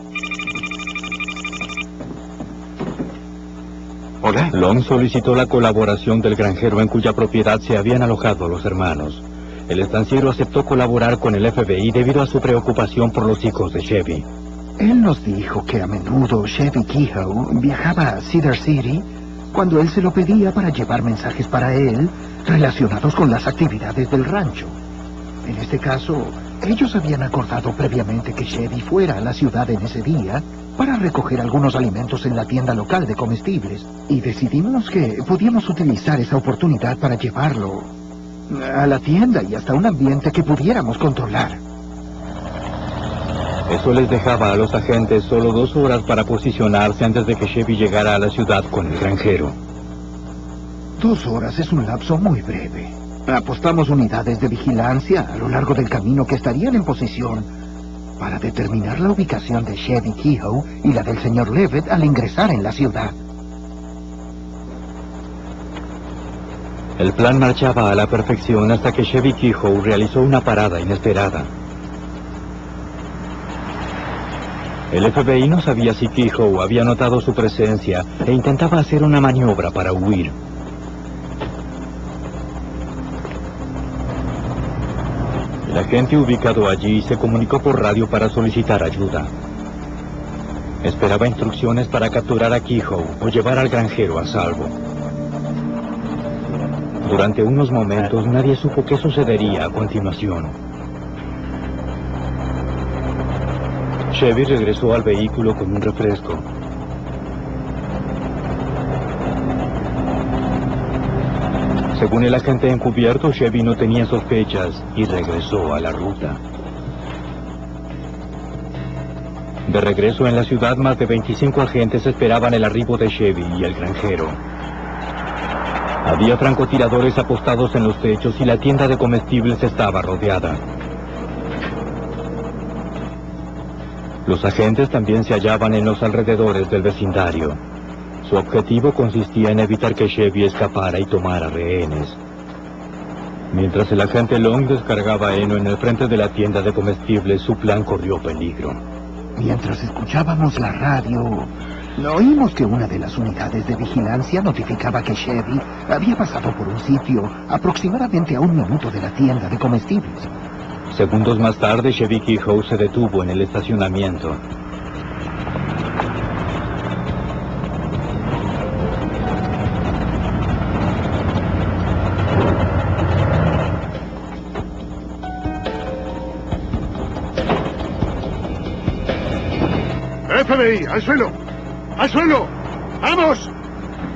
Hola. Long solicitó la colaboración del granjero en cuya propiedad se habían alojado los hermanos. El estanciero aceptó colaborar con el FBI debido a su preocupación por los hijos de Chevy. Él nos dijo que a menudo Chevy Kehoe viajaba a Cedar City cuando él se lo pedía para llevar mensajes para él relacionados con las actividades del rancho. En este caso, ellos habían acordado previamente que Chevy fuera a la ciudad en ese día para recoger algunos alimentos en la tienda local de comestibles, y decidimos que podíamos utilizar esa oportunidad para llevarlo a la tienda y hasta un ambiente que pudiéramos controlar. Eso les dejaba a los agentes solo 2 horas para posicionarse antes de que Chevy llegara a la ciudad con el granjero. 2 horas es un lapso muy breve. Apostamos unidades de vigilancia a lo largo del camino que estarían en posición para determinar la ubicación de Chevy Kehoe y la del señor Levitt al ingresar en la ciudad. El plan marchaba a la perfección hasta que Chevy Kehoe realizó una parada inesperada. El FBI no sabía si Kehoe había notado su presencia e intentaba hacer una maniobra para huir. El agente ubicado allí se comunicó por radio para solicitar ayuda. Esperaba instrucciones para capturar a Kehoe o llevar al granjero a salvo. Durante unos momentos nadie supo qué sucedería a continuación. Chevy regresó al vehículo con un refresco. Según el agente encubierto, Chevy no tenía sospechas y regresó a la ruta. De regreso en la ciudad, más de 25 agentes esperaban el arribo de Chevy y el granjero. Había francotiradores apostados en los techos y la tienda de comestibles estaba rodeada. Los agentes también se hallaban en los alrededores del vecindario. Su objetivo consistía en evitar que Chevy escapara y tomara rehenes. Mientras el agente Long descargaba heno en el frente de la tienda de comestibles, su plan corrió peligro. Mientras escuchábamos la radio, oímos que una de las unidades de vigilancia notificaba que Chevy había pasado por un sitio aproximadamente a 1 minuto de la tienda de comestibles. Segundos más tarde, Chevy Kehoe se detuvo en el estacionamiento. FBI, al suelo. ¡Al suelo! ¡Vamos!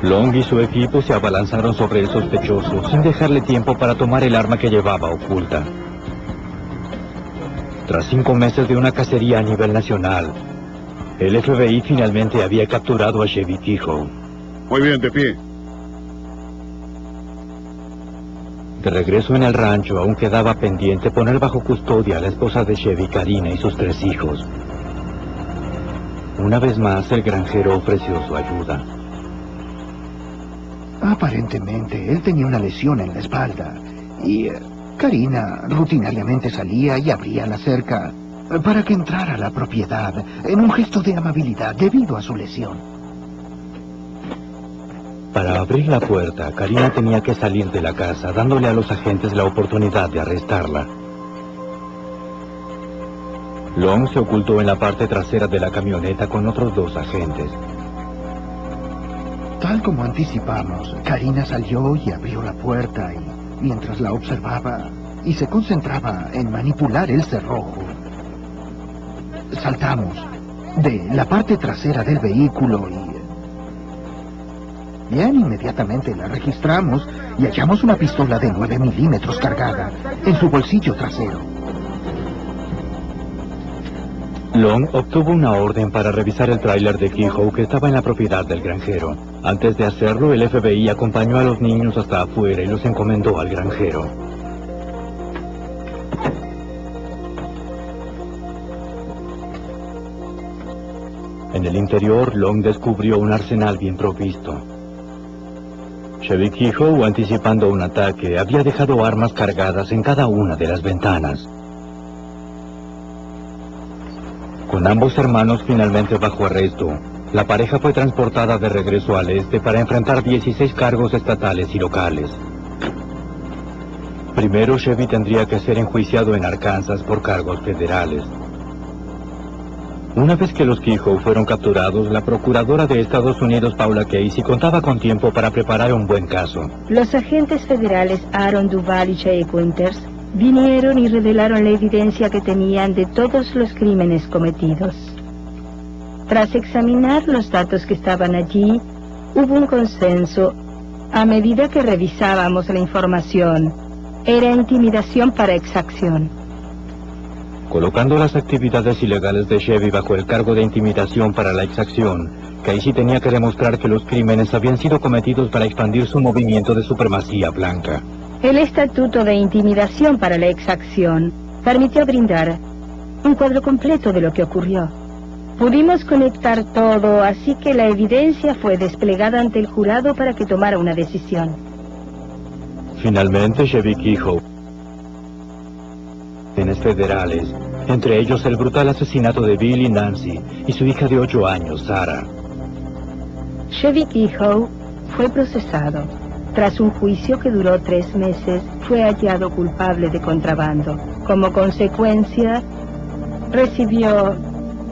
Long y su equipo se abalanzaron sobre el sospechoso, sin dejarle tiempo para tomar el arma que llevaba oculta. Tras 5 meses de una cacería a nivel nacional, el FBI finalmente había capturado a Chevy Kehoe. Muy bien, de pie. De regreso en el rancho, aún quedaba pendiente poner bajo custodia a la esposa de Chevy, Karina, y sus 3 hijos. Una vez más, el granjero ofreció su ayuda. Aparentemente, él tenía una lesión en la espalda y Karina rutinariamente salía y abría la cerca para que entrara a la propiedad en un gesto de amabilidad debido a su lesión. Para abrir la puerta, Karina tenía que salir de la casa, dándole a los agentes la oportunidad de arrestarla. Long se ocultó en la parte trasera de la camioneta con otros 2 agentes. Tal como anticipamos, Karina salió y abrió la puerta y, mientras la observaba y se concentraba en manipular el cerrojo, saltamos de la parte trasera del vehículo y... Bien, inmediatamente la registramos y hallamos una pistola de 9 milímetros cargada en su bolsillo trasero. Long obtuvo una orden para revisar el tráiler de Kehoe que estaba en la propiedad del granjero. Antes de hacerlo, el FBI acompañó a los niños hasta afuera y los encomendó al granjero. En el interior, Long descubrió un arsenal bien provisto. Chevy Kehoe, anticipando un ataque, había dejado armas cargadas en cada una de las ventanas. Con ambos hermanos finalmente bajo arresto, la pareja fue transportada de regreso al este para enfrentar 16 cargos estatales y locales. Primero, Chevy tendría que ser enjuiciado en Arkansas por cargos federales. Una vez que los Kehoe fueron capturados, la procuradora de Estados Unidos, Paula Casey, contaba con tiempo para preparar un buen caso. Los agentes federales Aaron Duval y Jake Winters vinieron y revelaron la evidencia que tenían de todos los crímenes cometidos. Tras examinar los datos que estaban allí, hubo un consenso. A medida que revisábamos la información, era intimidación para exacción. Colocando las actividades ilegales de Chevy bajo el cargo de intimidación para la exacción, Casey tenía que demostrar que los crímenes habían sido cometidos para expandir su movimiento de supremacía blanca. El estatuto de intimidación para la exacción permitió brindar un cuadro completo de lo que ocurrió. Pudimos conectar todo, así que la evidencia fue desplegada ante el jurado para que tomara una decisión. Finalmente, Chevy Kehoe, federales, entre ellos el brutal asesinato de Bill y Nancy y su hija de 8 años, Sarah. Chevy Kehoe fue procesado. Tras un juicio que duró 3 meses, fue hallado culpable de contrabando. Como consecuencia, recibió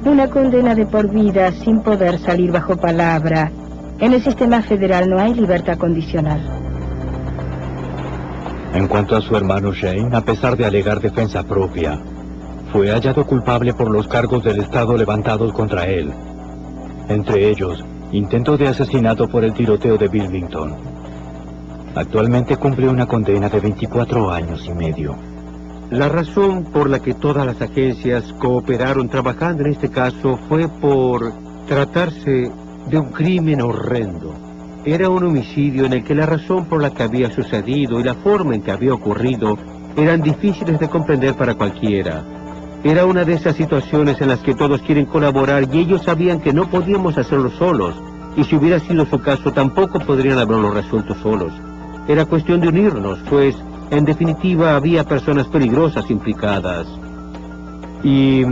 una condena de por vida sin poder salir bajo palabra. En el sistema federal no hay libertad condicional. En cuanto a su hermano Shane, a pesar de alegar defensa propia, fue hallado culpable por los cargos del Estado levantados contra él. Entre ellos, intento de asesinato por el tiroteo de Wilmington. Actualmente cumple una condena de 24 años y medio. La razón por la que todas las agencias cooperaron trabajando en este caso fue por tratarse de un crimen horrendo. Era un homicidio en el que la razón por la que había sucedido y la forma en que había ocurrido eran difíciles de comprender para cualquiera. Era una de esas situaciones en las que todos quieren colaborar y ellos sabían que no podíamos hacerlo solos. Y si hubiera sido su caso, tampoco podrían haberlo resuelto solos. Era cuestión de unirnos, pues, en definitiva, había personas peligrosas implicadas. Y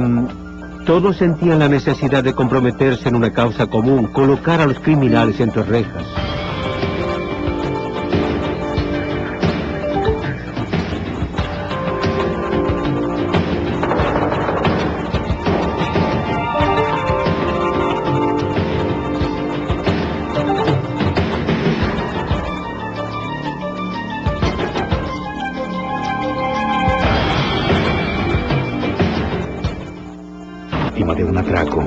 todos sentían la necesidad de comprometerse en una causa común, colocar a los criminales entre rejas. De un atraco.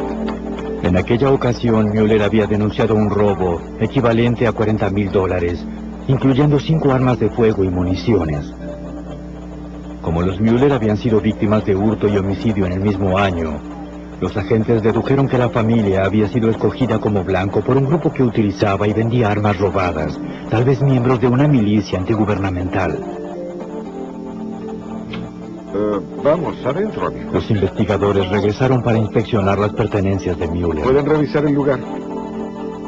En aquella ocasión, Mueller había denunciado un robo equivalente a $40,000, incluyendo 5 armas de fuego y municiones. Como los Mueller habían sido víctimas de hurto y homicidio en el mismo año, los agentes dedujeron que la familia había sido escogida como blanco por un grupo que utilizaba y vendía armas robadas, tal vez miembros de una milicia antigubernamental. Vamos, adentro, amigo. Los investigadores regresaron para inspeccionar las pertenencias de Mueller. ¿Pueden revisar el lugar?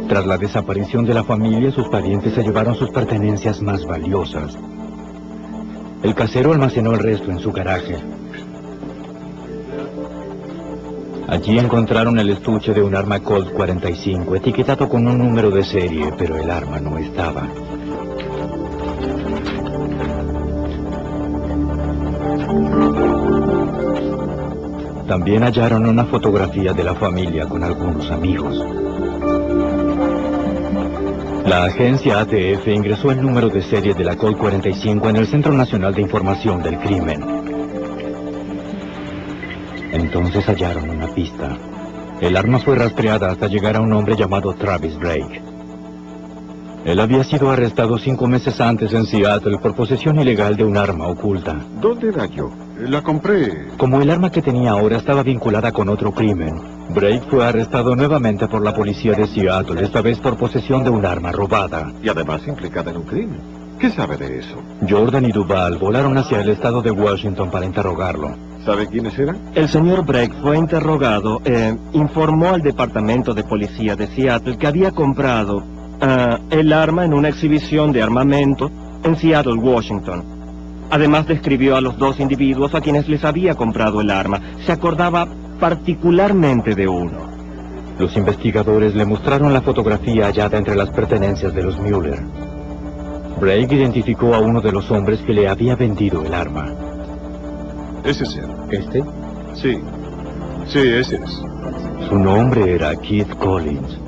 Tras la desaparición de la familia, sus parientes se llevaron sus pertenencias más valiosas. El casero almacenó el resto en su garaje. Allí encontraron el estuche de un arma Colt 45, etiquetado con un número de serie, pero el arma no estaba. También hallaron una fotografía de la familia con algunos amigos. La agencia ATF ingresó el número de serie de la Colt 45 en el Centro Nacional de Información del Crimen. Entonces hallaron una pista. El arma fue rastreada hasta llegar a un hombre llamado Travis Blake. Él había sido arrestado 5 meses antes en Seattle por posesión ilegal de un arma oculta. ¿Dónde la halló? La compré. Como el arma que tenía ahora estaba vinculada con otro crimen, Blake fue arrestado nuevamente por la policía de Seattle, esta vez por posesión de un arma robada. Y además implicada en un crimen. ¿Qué sabe de eso? Jordan y Duval volaron hacia el estado de Washington para interrogarlo. ¿Sabe quiénes eran? El señor Blake fue interrogado. Informó al departamento de policía de Seattle que había comprado el arma en una exhibición de armamento en Seattle, Washington. Además describió a los 2 individuos a quienes les había comprado el arma. Se acordaba particularmente de uno. Los investigadores le mostraron la fotografía hallada entre las pertenencias de los Mueller. Blake identificó a uno de los hombres que le había vendido el arma. Ese es él. ¿Este? Sí. Sí, ese es. Su nombre era Keith Collins.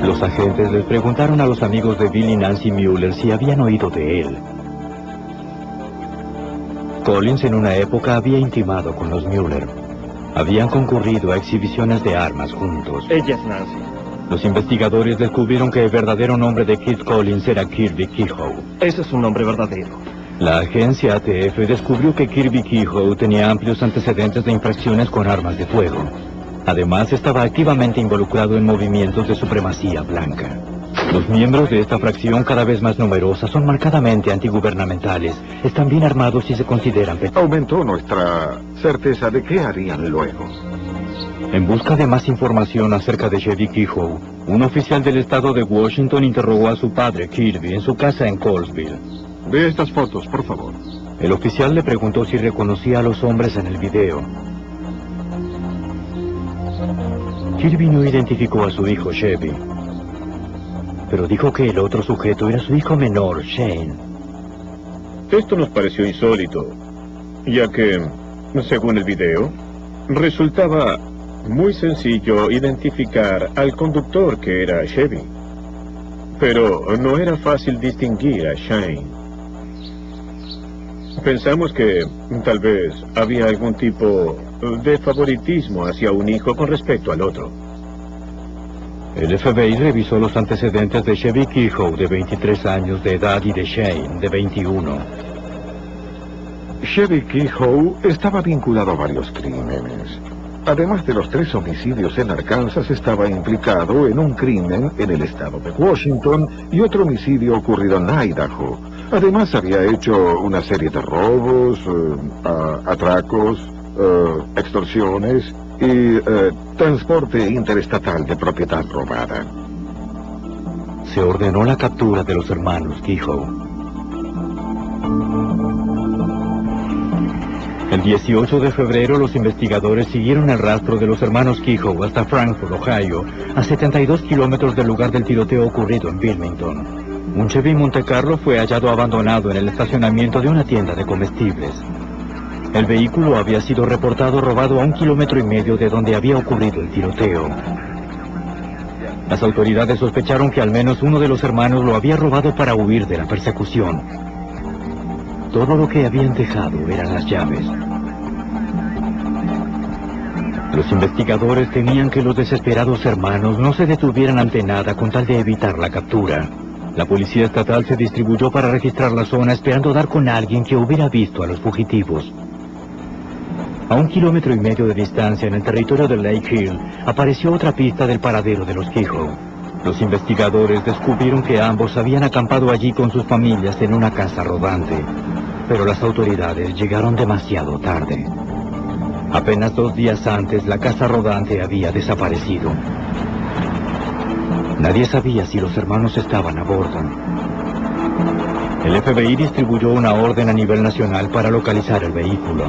Los agentes les preguntaron a los amigos de Bill y Nancy Mueller si habían oído de él. Collins en una época había intimado con los Mueller. Habían concurrido a exhibiciones de armas juntos. Ella es Nancy. Los investigadores descubrieron que el verdadero nombre de Keith Collins era Kirby Kehoe. Ese es su nombre verdadero. La agencia ATF descubrió que Kirby Kehoe tenía amplios antecedentes de infracciones con armas de fuego. Además, estaba activamente involucrado en movimientos de supremacía blanca. Los miembros de esta fracción, cada vez más numerosa, son marcadamente antigubernamentales. Están bien armados y se consideran... Aumentó nuestra certeza de qué harían luego. En busca de más información acerca de Chevy Kehoe, un oficial del estado de Washington interrogó a su padre, Kirby, en su casa en Colesville. Ve estas fotos, por favor. El oficial le preguntó si reconocía a los hombres en el video. Kirby no identificó a su hijo Chevy, pero dijo que el otro sujeto era su hijo menor, Shane. Esto nos pareció insólito, ya que, según el video, resultaba muy sencillo identificar al conductor, que era Chevy, pero no era fácil distinguir a Shane. Pensamos que tal vez había algún tipo de favoritismo hacia un hijo con respecto al otro. El FBI revisó los antecedentes de Chevy Kehoe, de 23 años de edad, y de Shane, de 21. Chevy Kehoe estaba vinculado a varios crímenes. Además de los 3 homicidios en Arkansas, estaba implicado en un crimen en el estado de Washington y otro homicidio ocurrido en Idaho. Además, había hecho una serie de robos, atracos, extorsiones y transporte interestatal de propiedad robada. Se ordenó la captura de los hermanos Kehoe. El 18 de febrero, los investigadores siguieron el rastro de los hermanos Kehoe hasta Frankfort, Ohio, a 72 kilómetros del lugar del tiroteo ocurrido en Wilmington. Un Chevy Monte Carlo fue hallado abandonado en el estacionamiento de una tienda de comestibles. El vehículo había sido reportado robado a 1,5 kilómetros de donde había ocurrido el tiroteo. Las autoridades sospecharon que al menos uno de los hermanos lo había robado para huir de la persecución. Todo lo que habían dejado eran las llaves. Los investigadores temían que los desesperados hermanos no se detuvieran ante nada con tal de evitar la captura. La policía estatal se distribuyó para registrar la zona, esperando dar con alguien que hubiera visto a los fugitivos. A 1,5 kilómetros de distancia, en el territorio de Lake Hill, apareció otra pista del paradero de los Kehoe. Los investigadores descubrieron que ambos habían acampado allí con sus familias en una casa rodante, pero las autoridades llegaron demasiado tarde. Apenas 2 días antes, la casa rodante había desaparecido. Nadie sabía si los hermanos estaban a bordo. El FBI distribuyó una orden a nivel nacional para localizar el vehículo.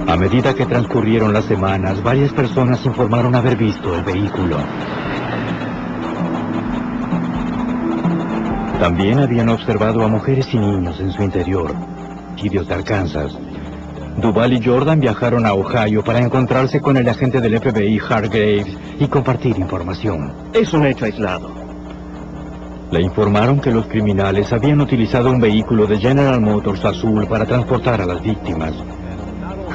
A medida que transcurrieron las semanas, varias personas informaron haber visto el vehículo. También habían observado a mujeres y niños en su interior. Homicidios de Arkansas. Duvall y Jordan viajaron a Ohio para encontrarse con el agente del FBI, Hargraves, y compartir información. Es un hecho aislado. Le informaron que los criminales habían utilizado un vehículo de General Motors azul para transportar a las víctimas.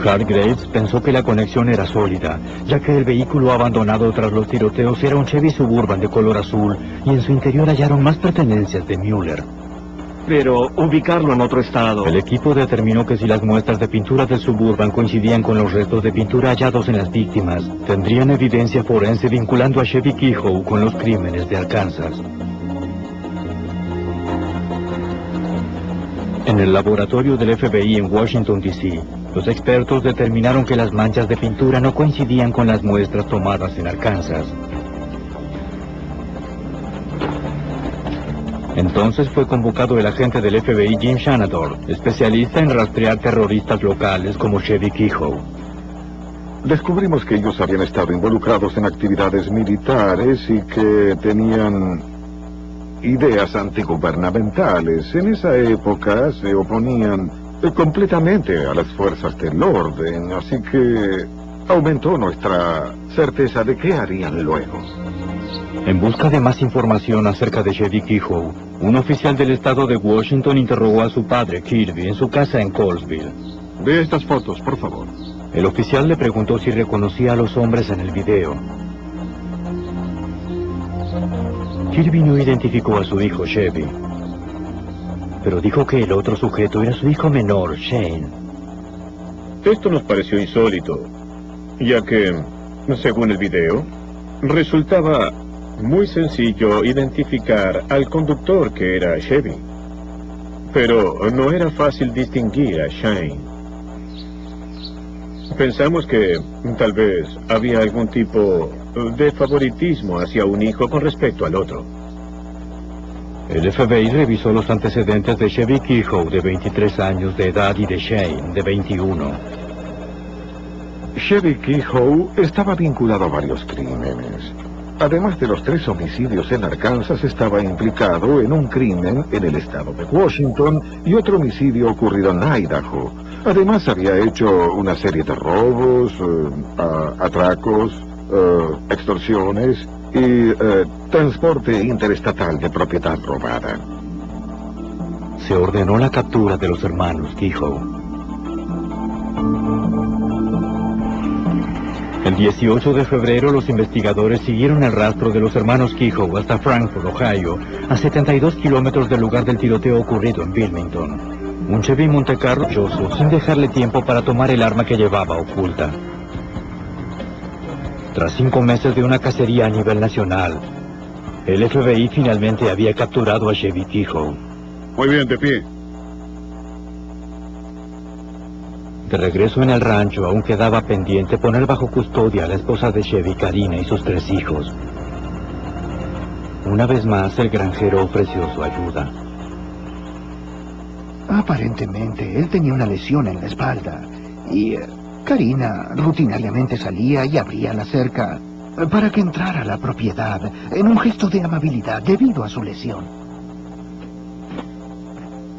Hargraves pensó que la conexión era sólida, ya que el vehículo abandonado tras los tiroteos era un Chevy Suburban de color azul, y en su interior hallaron más pertenencias de Mueller. Pero ubicarlo en otro estado... El equipo determinó que si las muestras de pintura del Suburban coincidían con los restos de pintura hallados en las víctimas, tendrían evidencia forense vinculando a Chevy Kehoe con los crímenes de Arkansas. En el laboratorio del FBI en Washington, D.C., los expertos determinaron que las manchas de pintura no coincidían con las muestras tomadas en Arkansas. Entonces fue convocado el agente del FBI Jim Shanador, especialista en rastrear terroristas locales como Chevy Kehoe. Descubrimos que ellos habían estado involucrados en actividades militares y que tenían ideas antigubernamentales. En esa época se oponían completamente a las fuerzas del orden, así que aumentó nuestra certeza de qué harían luego. En busca de más información acerca de Chevy Kehoe, un oficial del estado de Washington interrogó a su padre, Kirby, en su casa en Colesville. Ve estas fotos, por favor. El oficial le preguntó si reconocía a los hombres en el video. Kirby no identificó a su hijo Chevy, pero dijo que el otro sujeto era su hijo menor, Shane. Esto nos pareció insólito, ya que, según el video, resultaba muy sencillo identificar al conductor, que era Chevy. Pero no era fácil distinguir a Shane. Pensamos que tal vez había algún tipo de favoritismo hacia un hijo con respecto al otro. El FBI revisó los antecedentes de Chevy Kehoe, de 23 años de edad, y de Shane, de 21. Chevy Kehoe estaba vinculado a varios crímenes. Además de los 3 homicidios en Arkansas, estaba implicado en un crimen en el estado de Washington y otro homicidio ocurrido en Idaho. Además, había hecho una serie de robos, atracos, extorsiones y transporte interestatal de propiedad robada. Se ordenó la captura de los hermanos Kehoe. El 18 de febrero, los investigadores siguieron el rastro de los hermanos Kehoe hasta Frankfort, Ohio, a 72 kilómetros del lugar del tiroteo ocurrido en Wilmington. Un Chevy Montecarlo sin dejarle tiempo para tomar el arma que llevaba oculta. Tras 5 meses de una cacería a nivel nacional, el FBI finalmente había capturado a Chevy Kehoe. Muy bien, de pie. De regreso en el rancho, aún quedaba pendiente poner bajo custodia a la esposa de Chevy, Karina, y sus 3 hijos. Una vez más, el granjero ofreció su ayuda. Aparentemente, él tenía una lesión en la espalda y Karina rutinariamente salía y abría la cerca para que entrara a la propiedad en un gesto de amabilidad debido a su lesión.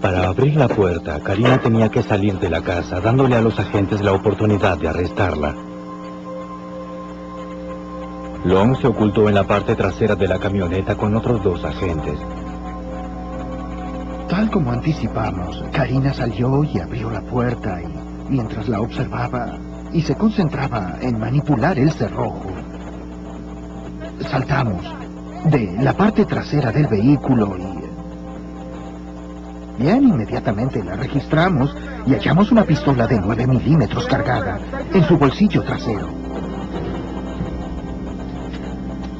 Para abrir la puerta, Karina tenía que salir de la casa, dándole a los agentes la oportunidad de arrestarla. Long se ocultó en la parte trasera de la camioneta con otros 2 agentes. Tal como anticipamos, Karina salió y abrió la puerta y, mientras la observaba y se concentraba en manipular el cerrojo, saltamos de la parte trasera del vehículo y... Bien, inmediatamente la registramos y hallamos una pistola de 9 milímetros cargada en su bolsillo trasero.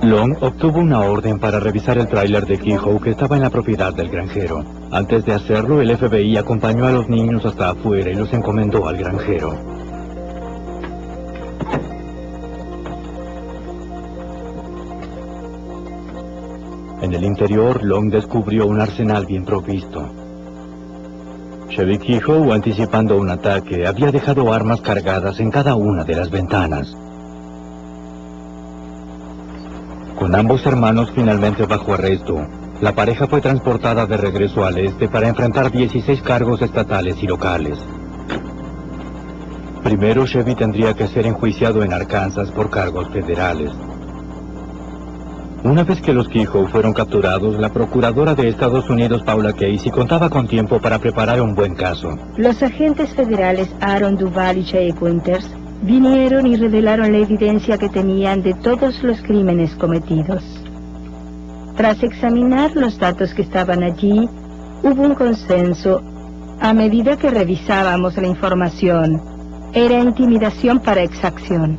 Long obtuvo una orden para revisar el tráiler de Kehoe que estaba en la propiedad del granjero. Antes de hacerlo, el FBI acompañó a los niños hasta afuera y los encomendó al granjero. En el interior, Long descubrió un arsenal bien provisto. Chevy Kehoe, anticipando un ataque, había dejado armas cargadas en cada una de las ventanas. Con ambos hermanos finalmente bajo arresto, la pareja fue transportada de regreso al este para enfrentar 16 cargos estatales y locales. Primero, Chevy tendría que ser enjuiciado en Arkansas por cargos federales. Una vez que los Kehoe fueron capturados, la procuradora de Estados Unidos, Paula Casey, contaba con tiempo para preparar un buen caso. Los agentes federales Aaron Duval y Jay Winters vinieron y revelaron la evidencia que tenían de todos los crímenes cometidos. Tras examinar los datos que estaban allí, hubo un consenso. A medida que revisábamos la información, era intimidación para exacción.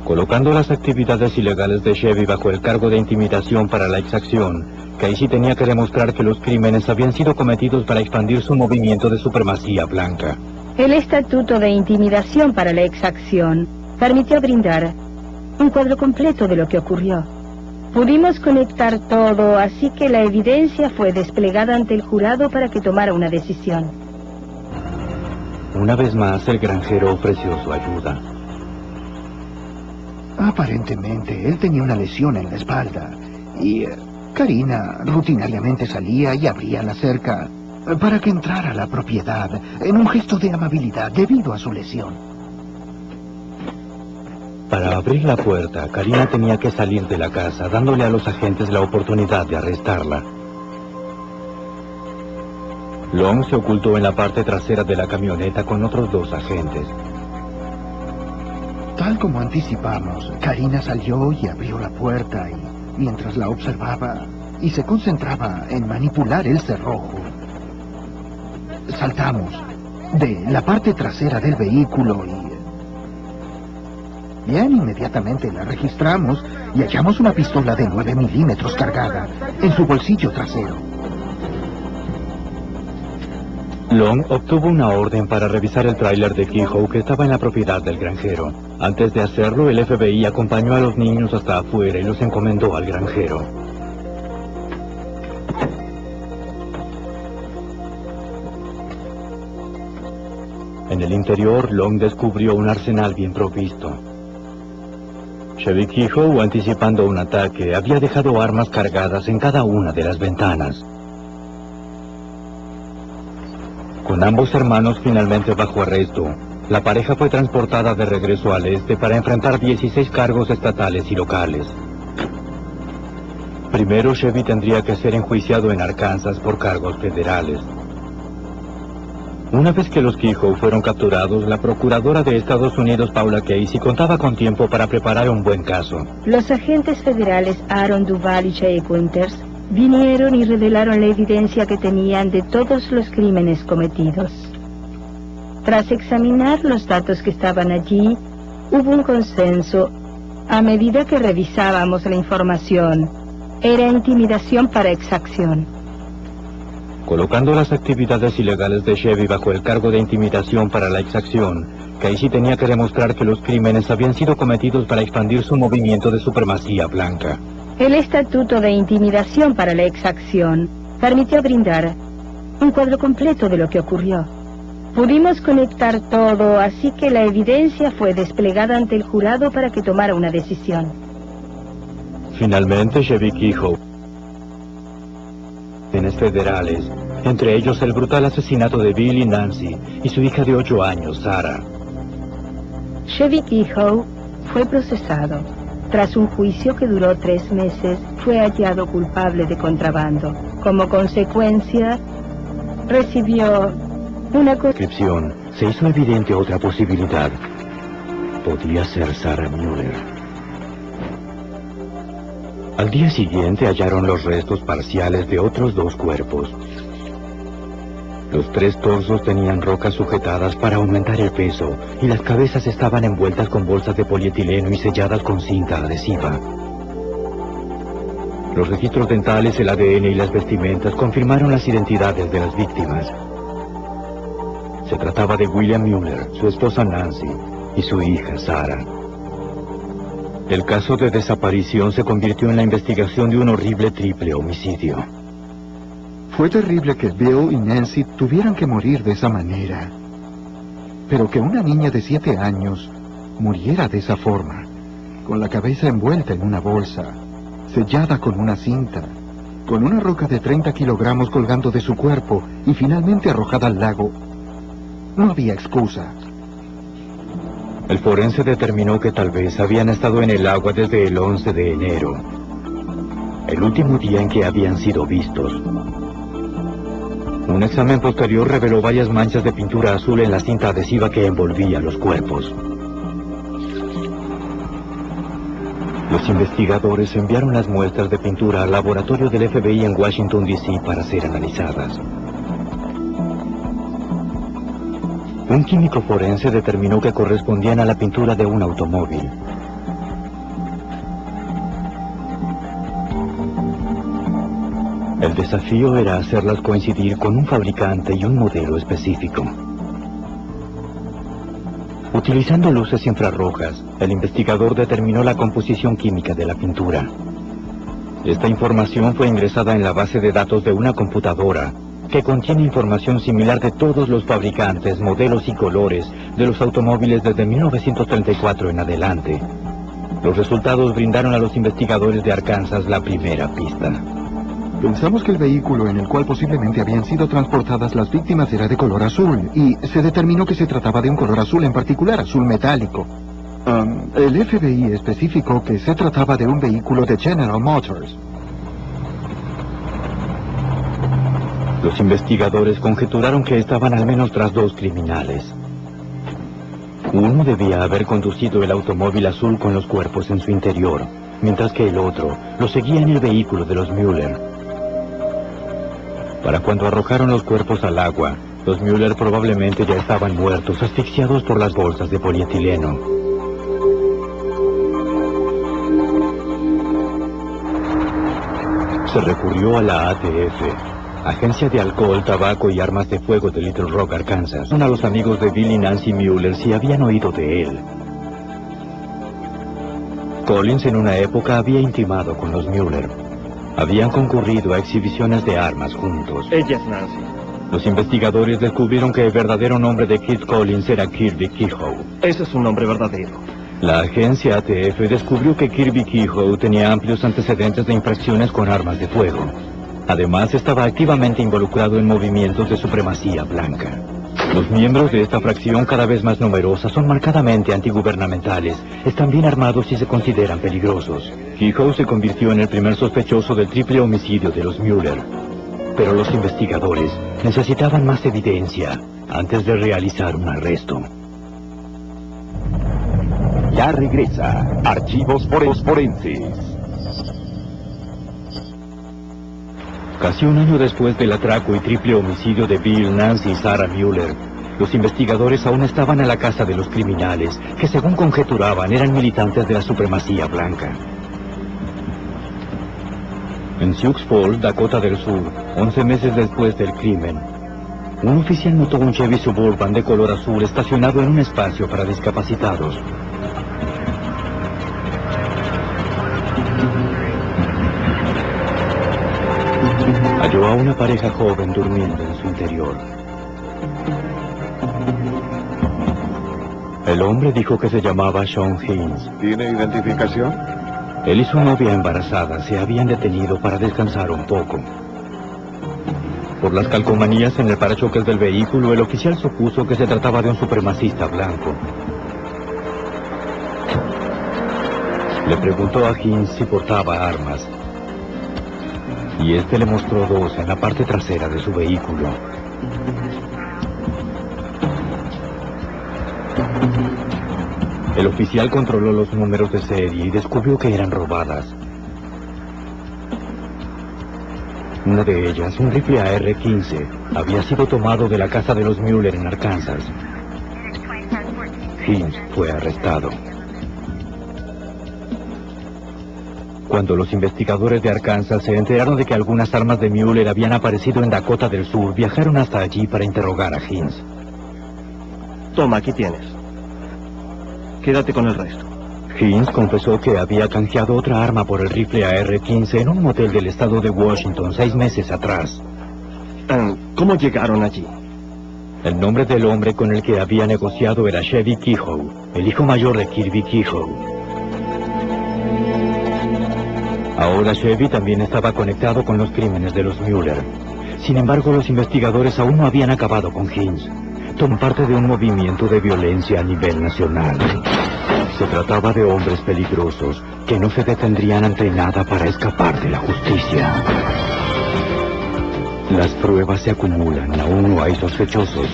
Colocando las actividades ilegales de Chevy bajo el cargo de intimidación para la exacción, Casey tenía que demostrar que los crímenes habían sido cometidos para expandir su movimiento de supremacía blanca. El estatuto de intimidación para la exacción permitió brindar un cuadro completo de lo que ocurrió. Pudimos conectar todo, así que la evidencia fue desplegada ante el jurado para que tomara una decisión. Una vez más, el granjero ofreció su ayuda. Aparentemente, él tenía una lesión en la espalda y Karina rutinariamente salía y abría la cerca para que entrara a la propiedad en un gesto de amabilidad debido a su lesión. Para abrir la puerta, Karina tenía que salir de la casa, dándole a los agentes la oportunidad de arrestarla. Long se ocultó en la parte trasera de la camioneta con otros 2 agentes. Tal como anticipamos, Karina salió y abrió la puerta y, mientras la observaba y se concentraba en manipular el cerrojo, saltamos de la parte trasera del vehículo y... Bien, inmediatamente la registramos y hallamos una pistola de 9 milímetros cargada en su bolsillo trasero. Long obtuvo una orden para revisar el tráiler de Kehoe que estaba en la propiedad del granjero. Antes de hacerlo, el FBI acompañó a los niños hasta afuera y los encomendó al granjero. En el interior, Long descubrió un arsenal bien provisto. Chevy Kehoe, anticipando un ataque, había dejado armas cargadas en cada una de las ventanas. Con ambos hermanos finalmente bajo arresto, la pareja fue transportada de regreso al este para enfrentar 16 cargos estatales y locales. Primero, Chevy tendría que ser enjuiciado en Arkansas por cargos federales. Una vez que los Kehoe fueron capturados, la procuradora de Estados Unidos, Paula Casey, contaba con tiempo para preparar un buen caso. Los agentes federales Aaron Duval y Jay Winters vinieron y revelaron la evidencia que tenían de todos los crímenes cometidos. Tras examinar los datos que estaban allí, hubo un consenso. A medida que revisábamos la información, era intimidación para exacción. Colocando las actividades ilegales de Chevy bajo el cargo de intimidación para la exacción, Casey tenía que demostrar que los crímenes habían sido cometidos para expandir su movimiento de supremacía blanca. El estatuto de intimidación para la exacción permitió brindar un cuadro completo de lo que ocurrió. Pudimos conectar todo, así que la evidencia fue desplegada ante el jurado para que tomara una decisión. Finalmente, Chevy Kehoe, federales, entre ellos el brutal asesinato de Bill y Nancy y su hija de 8 años, Sarah. Chevy Kehoe fue procesado. Tras un juicio que duró 3 meses, fue hallado culpable de contrabando. Como consecuencia, recibió una descripción. Se hizo evidente otra posibilidad. Podía ser Sarah Mueller. Al día siguiente hallaron los restos parciales de otros 2 cuerpos. Los 3 torsos tenían rocas sujetadas para aumentar el peso y las cabezas estaban envueltas con bolsas de polietileno y selladas con cinta adhesiva. Los registros dentales, el ADN y las vestimentas confirmaron las identidades de las víctimas. Se trataba de William Mueller, su esposa Nancy y su hija Sarah. El caso de desaparición se convirtió en la investigación de un horrible triple homicidio. Fue terrible que Bill y Nancy tuvieran que morir de esa manera. Pero que una niña de 7 años muriera de esa forma, con la cabeza envuelta en una bolsa, sellada con una cinta, con una roca de 30 kilogramos colgando de su cuerpo y finalmente arrojada al lago, no había excusa. El forense determinó que tal vez habían estado en el agua desde el 11 de enero, el último día en que habían sido vistos. Un examen posterior reveló varias manchas de pintura azul en la cinta adhesiva que envolvía los cuerpos. Los investigadores enviaron las muestras de pintura al laboratorio del FBI en Washington, D.C. para ser analizadas. Un químico forense determinó que correspondían a la pintura de un automóvil. El desafío era hacerlas coincidir con un fabricante y un modelo específico. Utilizando luces infrarrojas, el investigador determinó la composición química de la pintura. Esta información fue ingresada en la base de datos de una computadora que contiene información similar de todos los fabricantes, modelos y colores de los automóviles desde 1934 en adelante. Los resultados brindaron a los investigadores de Arkansas la primera pista. Pensamos que el vehículo en el cual posiblemente habían sido transportadas las víctimas era de color azul, y se determinó que se trataba de un color azul en particular, azul metálico. El FBI especificó que se trataba de un vehículo de General Motors. Los investigadores conjeturaron que estaban al menos tras 2 criminales. Uno debía haber conducido el automóvil azul con los cuerpos en su interior, mientras que el otro lo seguía en el vehículo de los Mueller. Para cuando arrojaron los cuerpos al agua, los Mueller probablemente ya estaban muertos, asfixiados por las bolsas de polietileno. Se recurrió a la ATF, Agencia de Alcohol, Tabaco y Armas de Fuego de Little Rock, Arkansas. A los amigos de Bill y Nancy Mueller si habían oído de él. Collins en una época había intimado con los Mueller. Habían concurrido a exhibiciones de armas juntos. Ella es Nancy. Los investigadores descubrieron que el verdadero nombre de Keith Collins era Kirby Kehoe. Ese es su nombre verdadero. La agencia ATF descubrió que Kirby Kehoe tenía amplios antecedentes de infracciones con armas de fuego. Además, estaba activamente involucrado en movimientos de supremacía blanca. Los miembros de esta fracción, cada vez más numerosa, son marcadamente antigubernamentales, están bien armados y se consideran peligrosos. Kehoe se convirtió en el primer sospechoso del triple homicidio de los Mueller. Pero los investigadores necesitaban más evidencia antes de realizar un arresto. Ya regresa Archivos Forenses. Casi un año después del atraco y triple homicidio de Bill, Nancy y Sarah Mueller, los investigadores aún estaban en la casa de los criminales, que según conjeturaban eran militantes de la supremacía blanca. En Sioux Falls, Dakota del Sur, 11 meses después del crimen, un oficial notó un Chevy Suburban de color azul estacionado en un espacio para discapacitados. Halló a una pareja joven durmiendo en su interior. El hombre dijo que se llamaba Sean Haynes. ¿Tiene identificación? Él y su novia embarazada se habían detenido para descansar un poco. Por las calcomanías en el parachoques del vehículo, el oficial supuso que se trataba de un supremacista blanco. Le preguntó a Haynes si portaba armas, y este le mostró dos en la parte trasera de su vehículo. El oficial controló los números de serie y descubrió que eran robadas. Una de ellas, un rifle AR-15, había sido tomado de la casa de los Mueller en Arkansas. Haynes fue arrestado. Cuando los investigadores de Arkansas se enteraron de que algunas armas de Mueller habían aparecido en Dakota del Sur, viajaron hasta allí para interrogar a Haynes. Toma, aquí tienes. Quédate con el resto. Haynes confesó que había canjeado otra arma por el rifle AR-15 en un motel del estado de Washington 6 meses atrás. ¿Cómo llegaron allí? El nombre del hombre con el que había negociado era Chevy Kehoe, el hijo mayor de Kirby Kehoe. Ahora Chevy también estaba conectado con los crímenes de los Mueller. Sin embargo, los investigadores aún no habían acabado con Haynes. Tomó parte de un movimiento de violencia a nivel nacional. Se trataba de hombres peligrosos que no se detendrían ante nada para escapar de la justicia. Las pruebas se acumulan, aún no hay sospechosos.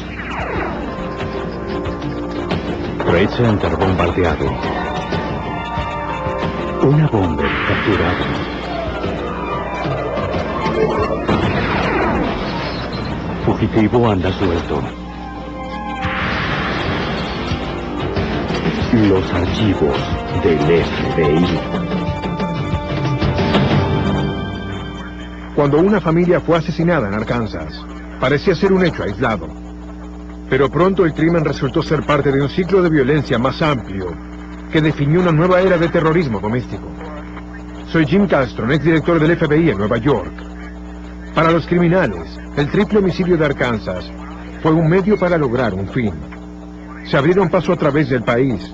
Trade Center bombardeado. Una bomba capturada. Fugitivo anda suelto. Los archivos del FBI. Cuando una familia fue asesinada en Arkansas, parecía ser un hecho aislado. Pero pronto el crimen resultó ser parte de un ciclo de violencia más amplio que definió una nueva era de terrorismo doméstico. Soy Jim Castron, exdirector del FBI en Nueva York. Para los criminales, el triple homicidio de Arkansas fue un medio para lograr un fin. Se abrieron paso a través del país,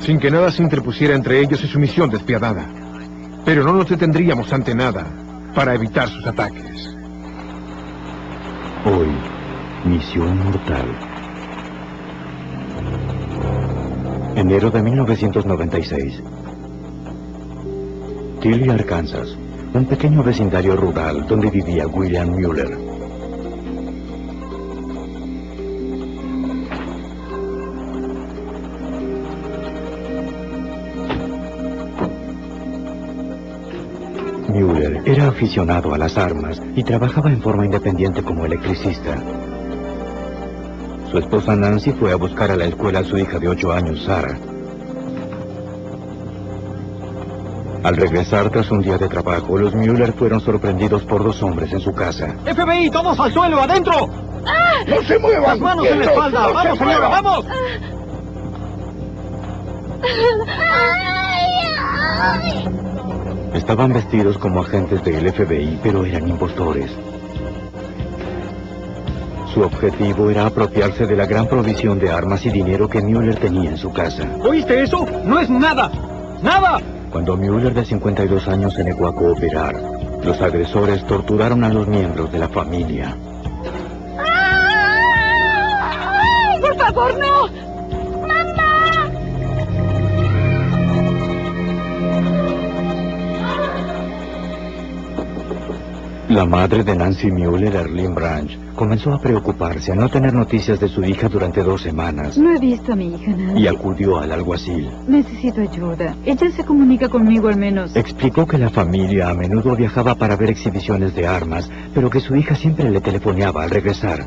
sin que nada se interpusiera entre ellos y su misión despiadada. Pero no nos detendríamos ante nada para evitar sus ataques. Hoy, Misión Mortal. Enero de 1996. Tilly, Arkansas, un pequeño vecindario rural donde vivía William Mueller. Mueller era aficionado a las armas y trabajaba en forma independiente como electricista. Su esposa Nancy fue a buscar a la escuela a su hija de 8 años, Sarah. Al regresar tras un día de trabajo, los Müller fueron sorprendidos por dos hombres en su casa. ¡FBI, todos al suelo, adentro! ¡No se muevan! ¡Las manos en la espalda! ¡No ¡Vamos, señora, vamos! Estaban vestidos como agentes del FBI, pero eran impostores. Su objetivo era apropiarse de la gran provisión de armas y dinero que Müller tenía en su casa. ¿Oíste eso? ¡No es nada! ¡Nada! Cuando Müller, de 52 años, se negó a cooperar, los agresores torturaron a los miembros de la familia. ¡Ay, por favor, no! ¡Mamá! La madre de Nancy Müller, Erlyn Branch, comenzó a preocuparse al no tener noticias de su hija durante 2 semanas. No he visto a mi hija, Nancy. Y acudió al alguacil. Necesito ayuda. Ella se comunica conmigo al menos. Explicó que la familia a menudo viajaba para ver exhibiciones de armas, pero que su hija siempre le telefoneaba al regresar.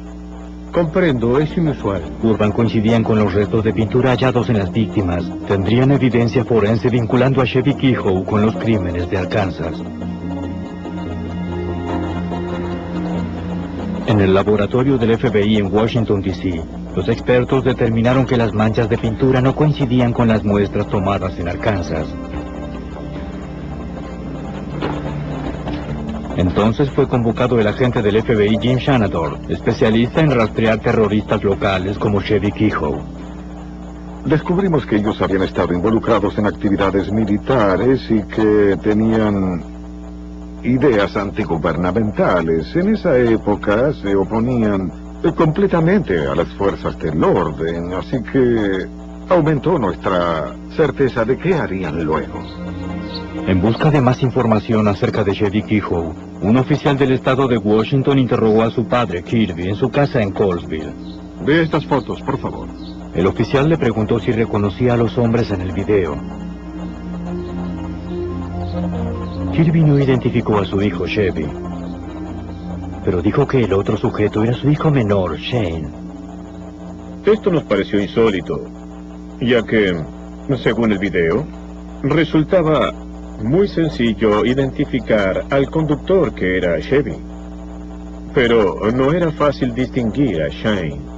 Comprendo, es inusual. Urban coincidían con los restos de pintura hallados en las víctimas. Tendrían evidencia forense vinculando a Chevy Kehoe con los crímenes de Arkansas. En el laboratorio del FBI en Washington, D.C., los expertos determinaron que las manchas de pintura no coincidían con las muestras tomadas en Arkansas. Entonces fue convocado el agente del FBI Jim Shanador, especialista en rastrear terroristas locales como Chevy Kehoe. Descubrimos que ellos habían estado involucrados en actividades militares y que tenían ideas antigubernamentales. En esa época se oponían completamente a las fuerzas del orden, así que aumentó nuestra certeza de qué harían luego. En busca de más información acerca de Chevy Kehoe, un oficial del estado de Washington interrogó a su padre, Kirby, en su casa en Colesville. Ve estas fotos, por favor. El oficial le preguntó si reconocía a los hombres en el video. Kirby no identificó a su hijo Chevy, pero dijo que el otro sujeto era su hijo menor, Shane. Esto nos pareció insólito, ya que, según el video, resultaba muy sencillo identificar al conductor, que era Chevy, pero no era fácil distinguir a Shane.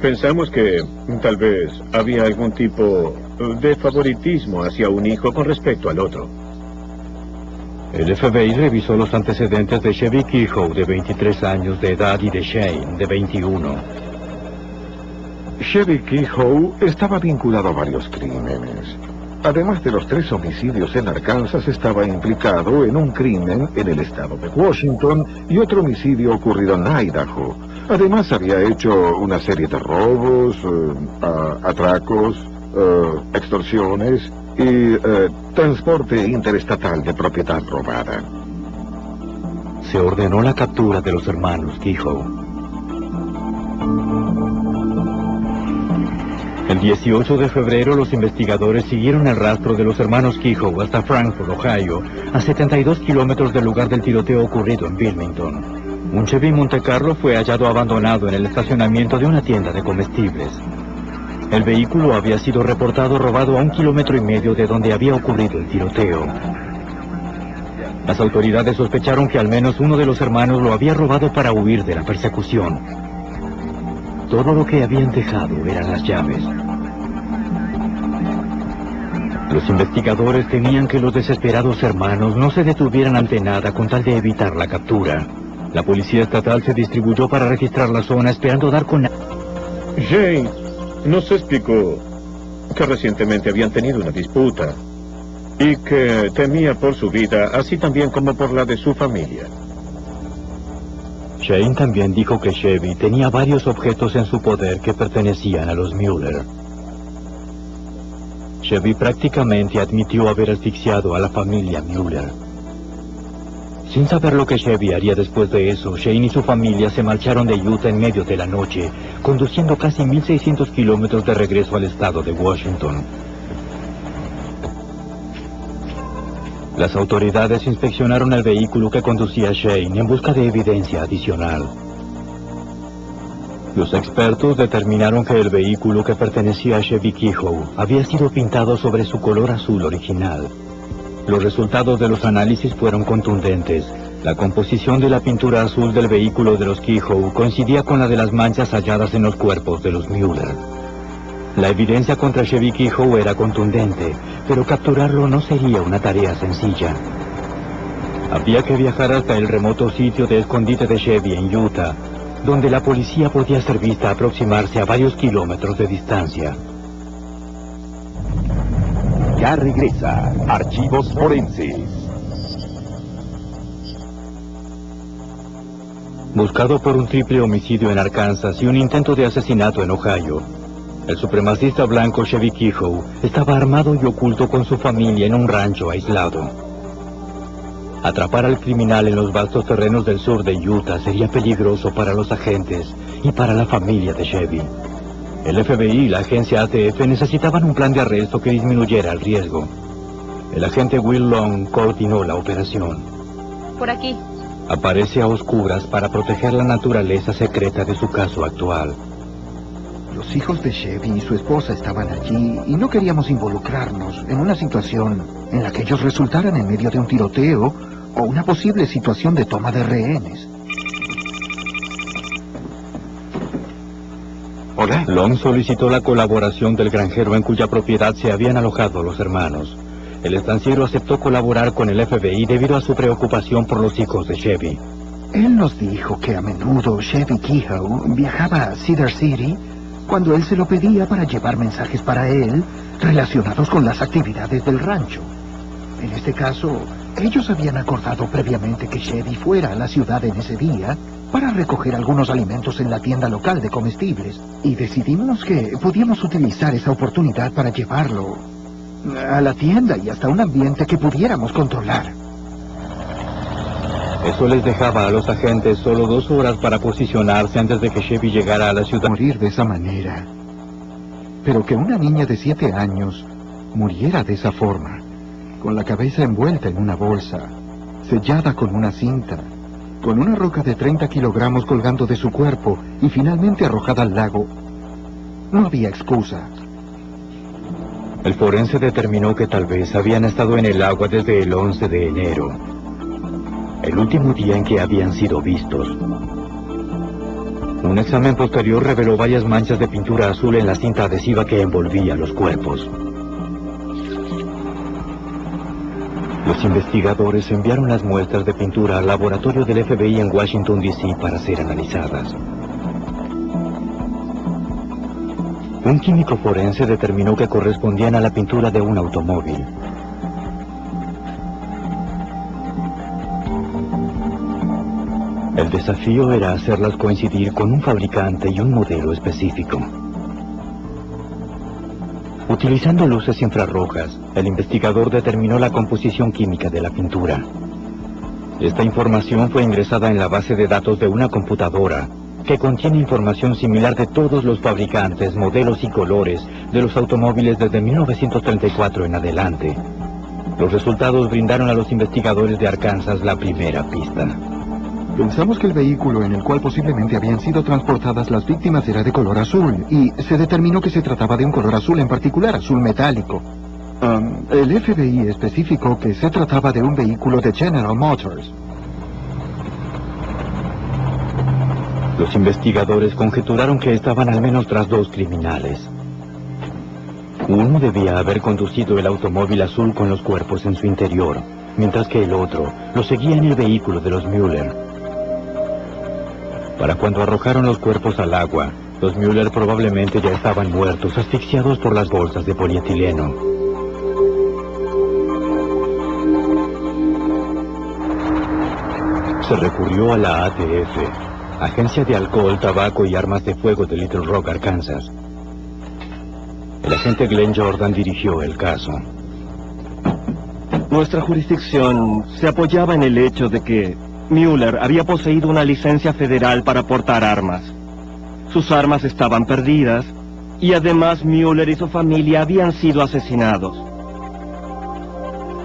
Pensamos que tal vez había algún tipo de favoritismo hacia un hijo con respecto al otro. El FBI revisó los antecedentes de Chevy Kehoe, de 23 años de edad, y de Shane, de 21. Chevy Kehoe estaba vinculado a varios crímenes. Además de los 3 homicidios en Arkansas, estaba implicado en un crimen en el estado de Washington y otro homicidio ocurrido en Idaho. Además, había hecho una serie de robos, atracos, extorsiones y transporte interestatal de propiedad robada. Se ordenó la captura de los hermanos Kehoe. El 18 de febrero, los investigadores siguieron el rastro de los hermanos Kehoe hasta Frankfort, Ohio, a 72 kilómetros del lugar del tiroteo ocurrido en Wilmington. Un Chevy Montecarlo fue hallado abandonado en el estacionamiento de una tienda de comestibles. El vehículo había sido reportado robado a 1,5 kilómetros de donde había ocurrido el tiroteo. Las autoridades sospecharon que al menos uno de los hermanos lo había robado para huir de la persecución. Todo lo que habían dejado eran las llaves. Los investigadores temían que los desesperados hermanos no se detuvieran ante nada con tal de evitar la captura. La policía estatal se distribuyó para registrar la zona, esperando dar con... Jane nos explicó que recientemente habían tenido una disputa y que temía por su vida, así también como por la de su familia. Shane también dijo que Chevy tenía varios objetos en su poder que pertenecían a los Müller. Chevy prácticamente admitió haber asfixiado a la familia Müller. Sin saber lo que Chevy haría después de eso, Shane y su familia se marcharon de Utah en medio de la noche, conduciendo casi 1,600 kilómetros de regreso al estado de Washington. Las autoridades inspeccionaron el vehículo que conducía Shane en busca de evidencia adicional. Los expertos determinaron que el vehículo que pertenecía a Chevy Kehoe había sido pintado sobre su color azul original. Los resultados de los análisis fueron contundentes. La composición de la pintura azul del vehículo de los Kehoe coincidía con la de las manchas halladas en los cuerpos de los Mueller. La evidencia contra Chevy Kehoe era contundente, pero capturarlo no sería una tarea sencilla. Había que viajar hasta el remoto sitio de escondite de Chevy en Utah, donde la policía podía ser vista aproximarse a varios kilómetros de distancia. Ya regresa Archivos Forenses. Buscado por un triple homicidio en Arkansas y un intento de asesinato en Ohio, el supremacista blanco Chevy Kehoe estaba armado y oculto con su familia en un rancho aislado. Atrapar al criminal en los vastos terrenos del sur de Utah sería peligroso para los agentes y para la familia de Chevy. El FBI y la agencia ATF necesitaban un plan de arresto que disminuyera el riesgo. El agente Will Long coordinó la operación. Por aquí. Aparece a oscuras para proteger la naturaleza secreta de su caso actual. Los hijos de Chevy y su esposa estaban allí y no queríamos involucrarnos en una situación en la que ellos resultaran en medio de un tiroteo o una posible situación de toma de rehenes. Hola. Long solicitó la colaboración del granjero en cuya propiedad se habían alojado los hermanos. El estanciero aceptó colaborar con el FBI debido a su preocupación por los hijos de Chevy. Él nos dijo que a menudo Chevy Kehoe viajaba a Cedar City cuando él se lo pedía para llevar mensajes para él relacionados con las actividades del rancho. En este caso, ellos habían acordado previamente que Chevy fuera a la ciudad en ese día para recoger algunos alimentos en la tienda local de comestibles, y decidimos que podíamos utilizar esa oportunidad para llevarlo a la tienda y hasta un ambiente que pudiéramos controlar. Eso les dejaba a los agentes solo 2 horas para posicionarse antes de que Chevy llegara a la ciudad. Morir de esa manera. Pero que una niña de 7 años muriera de esa forma, con la cabeza envuelta en una bolsa, sellada con una cinta, con una roca de 30 kilogramos colgando de su cuerpo y finalmente arrojada al lago, no había excusa. El forense determinó que tal vez habían estado en el agua desde el 11 de enero, el último día en que habían sido vistos. Un examen posterior reveló varias manchas de pintura azul en la cinta adhesiva que envolvía los cuerpos. Los investigadores enviaron las muestras de pintura al laboratorio del FBI en Washington, D.C. para ser analizadas. Un químico forense determinó que correspondían a la pintura de un automóvil. El desafío era hacerlas coincidir con un fabricante y un modelo específico. Utilizando luces infrarrojas, el investigador determinó la composición química de la pintura. Esta información fue ingresada en la base de datos de una computadora que contiene información similar de todos los fabricantes, modelos y colores de los automóviles desde 1934 en adelante. Los resultados brindaron a los investigadores de Arkansas la primera pista. Pensamos que el vehículo en el cual posiblemente habían sido transportadas las víctimas era de color azul, y se determinó que se trataba de un color azul en particular, azul metálico. El FBI especificó que se trataba de un vehículo de General Motors. Los investigadores conjeturaron que estaban al menos tras 2 criminales. Uno debía haber conducido el automóvil azul con los cuerpos en su interior, mientras que el otro lo seguía en el vehículo de los Mueller. Para cuando arrojaron los cuerpos al agua, los Mueller probablemente ya estaban muertos, asfixiados por las bolsas de polietileno. Se recurrió a la ATF, Agencia de Alcohol, Tabaco y Armas de Fuego de Little Rock, Arkansas. El agente Glenn Jordan dirigió el caso. Nuestra jurisdicción se apoyaba en el hecho de que Mueller había poseído una licencia federal para portar armas. Sus armas estaban perdidas y además Mueller y su familia habían sido asesinados.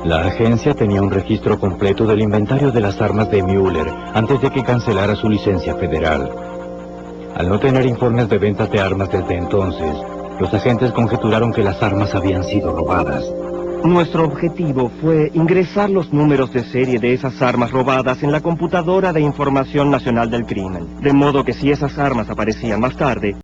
La agencia tenía un registro completo del inventario de las armas de Mueller antes de que cancelara su licencia federal. Al no tener informes de ventas de armas desde entonces, los agentes conjeturaron que las armas habían sido robadas. Nuestro objetivo fue ingresar los números de serie de esas armas robadas en la computadora de Información Nacional del Crimen, de modo que si esas armas aparecían más tarde,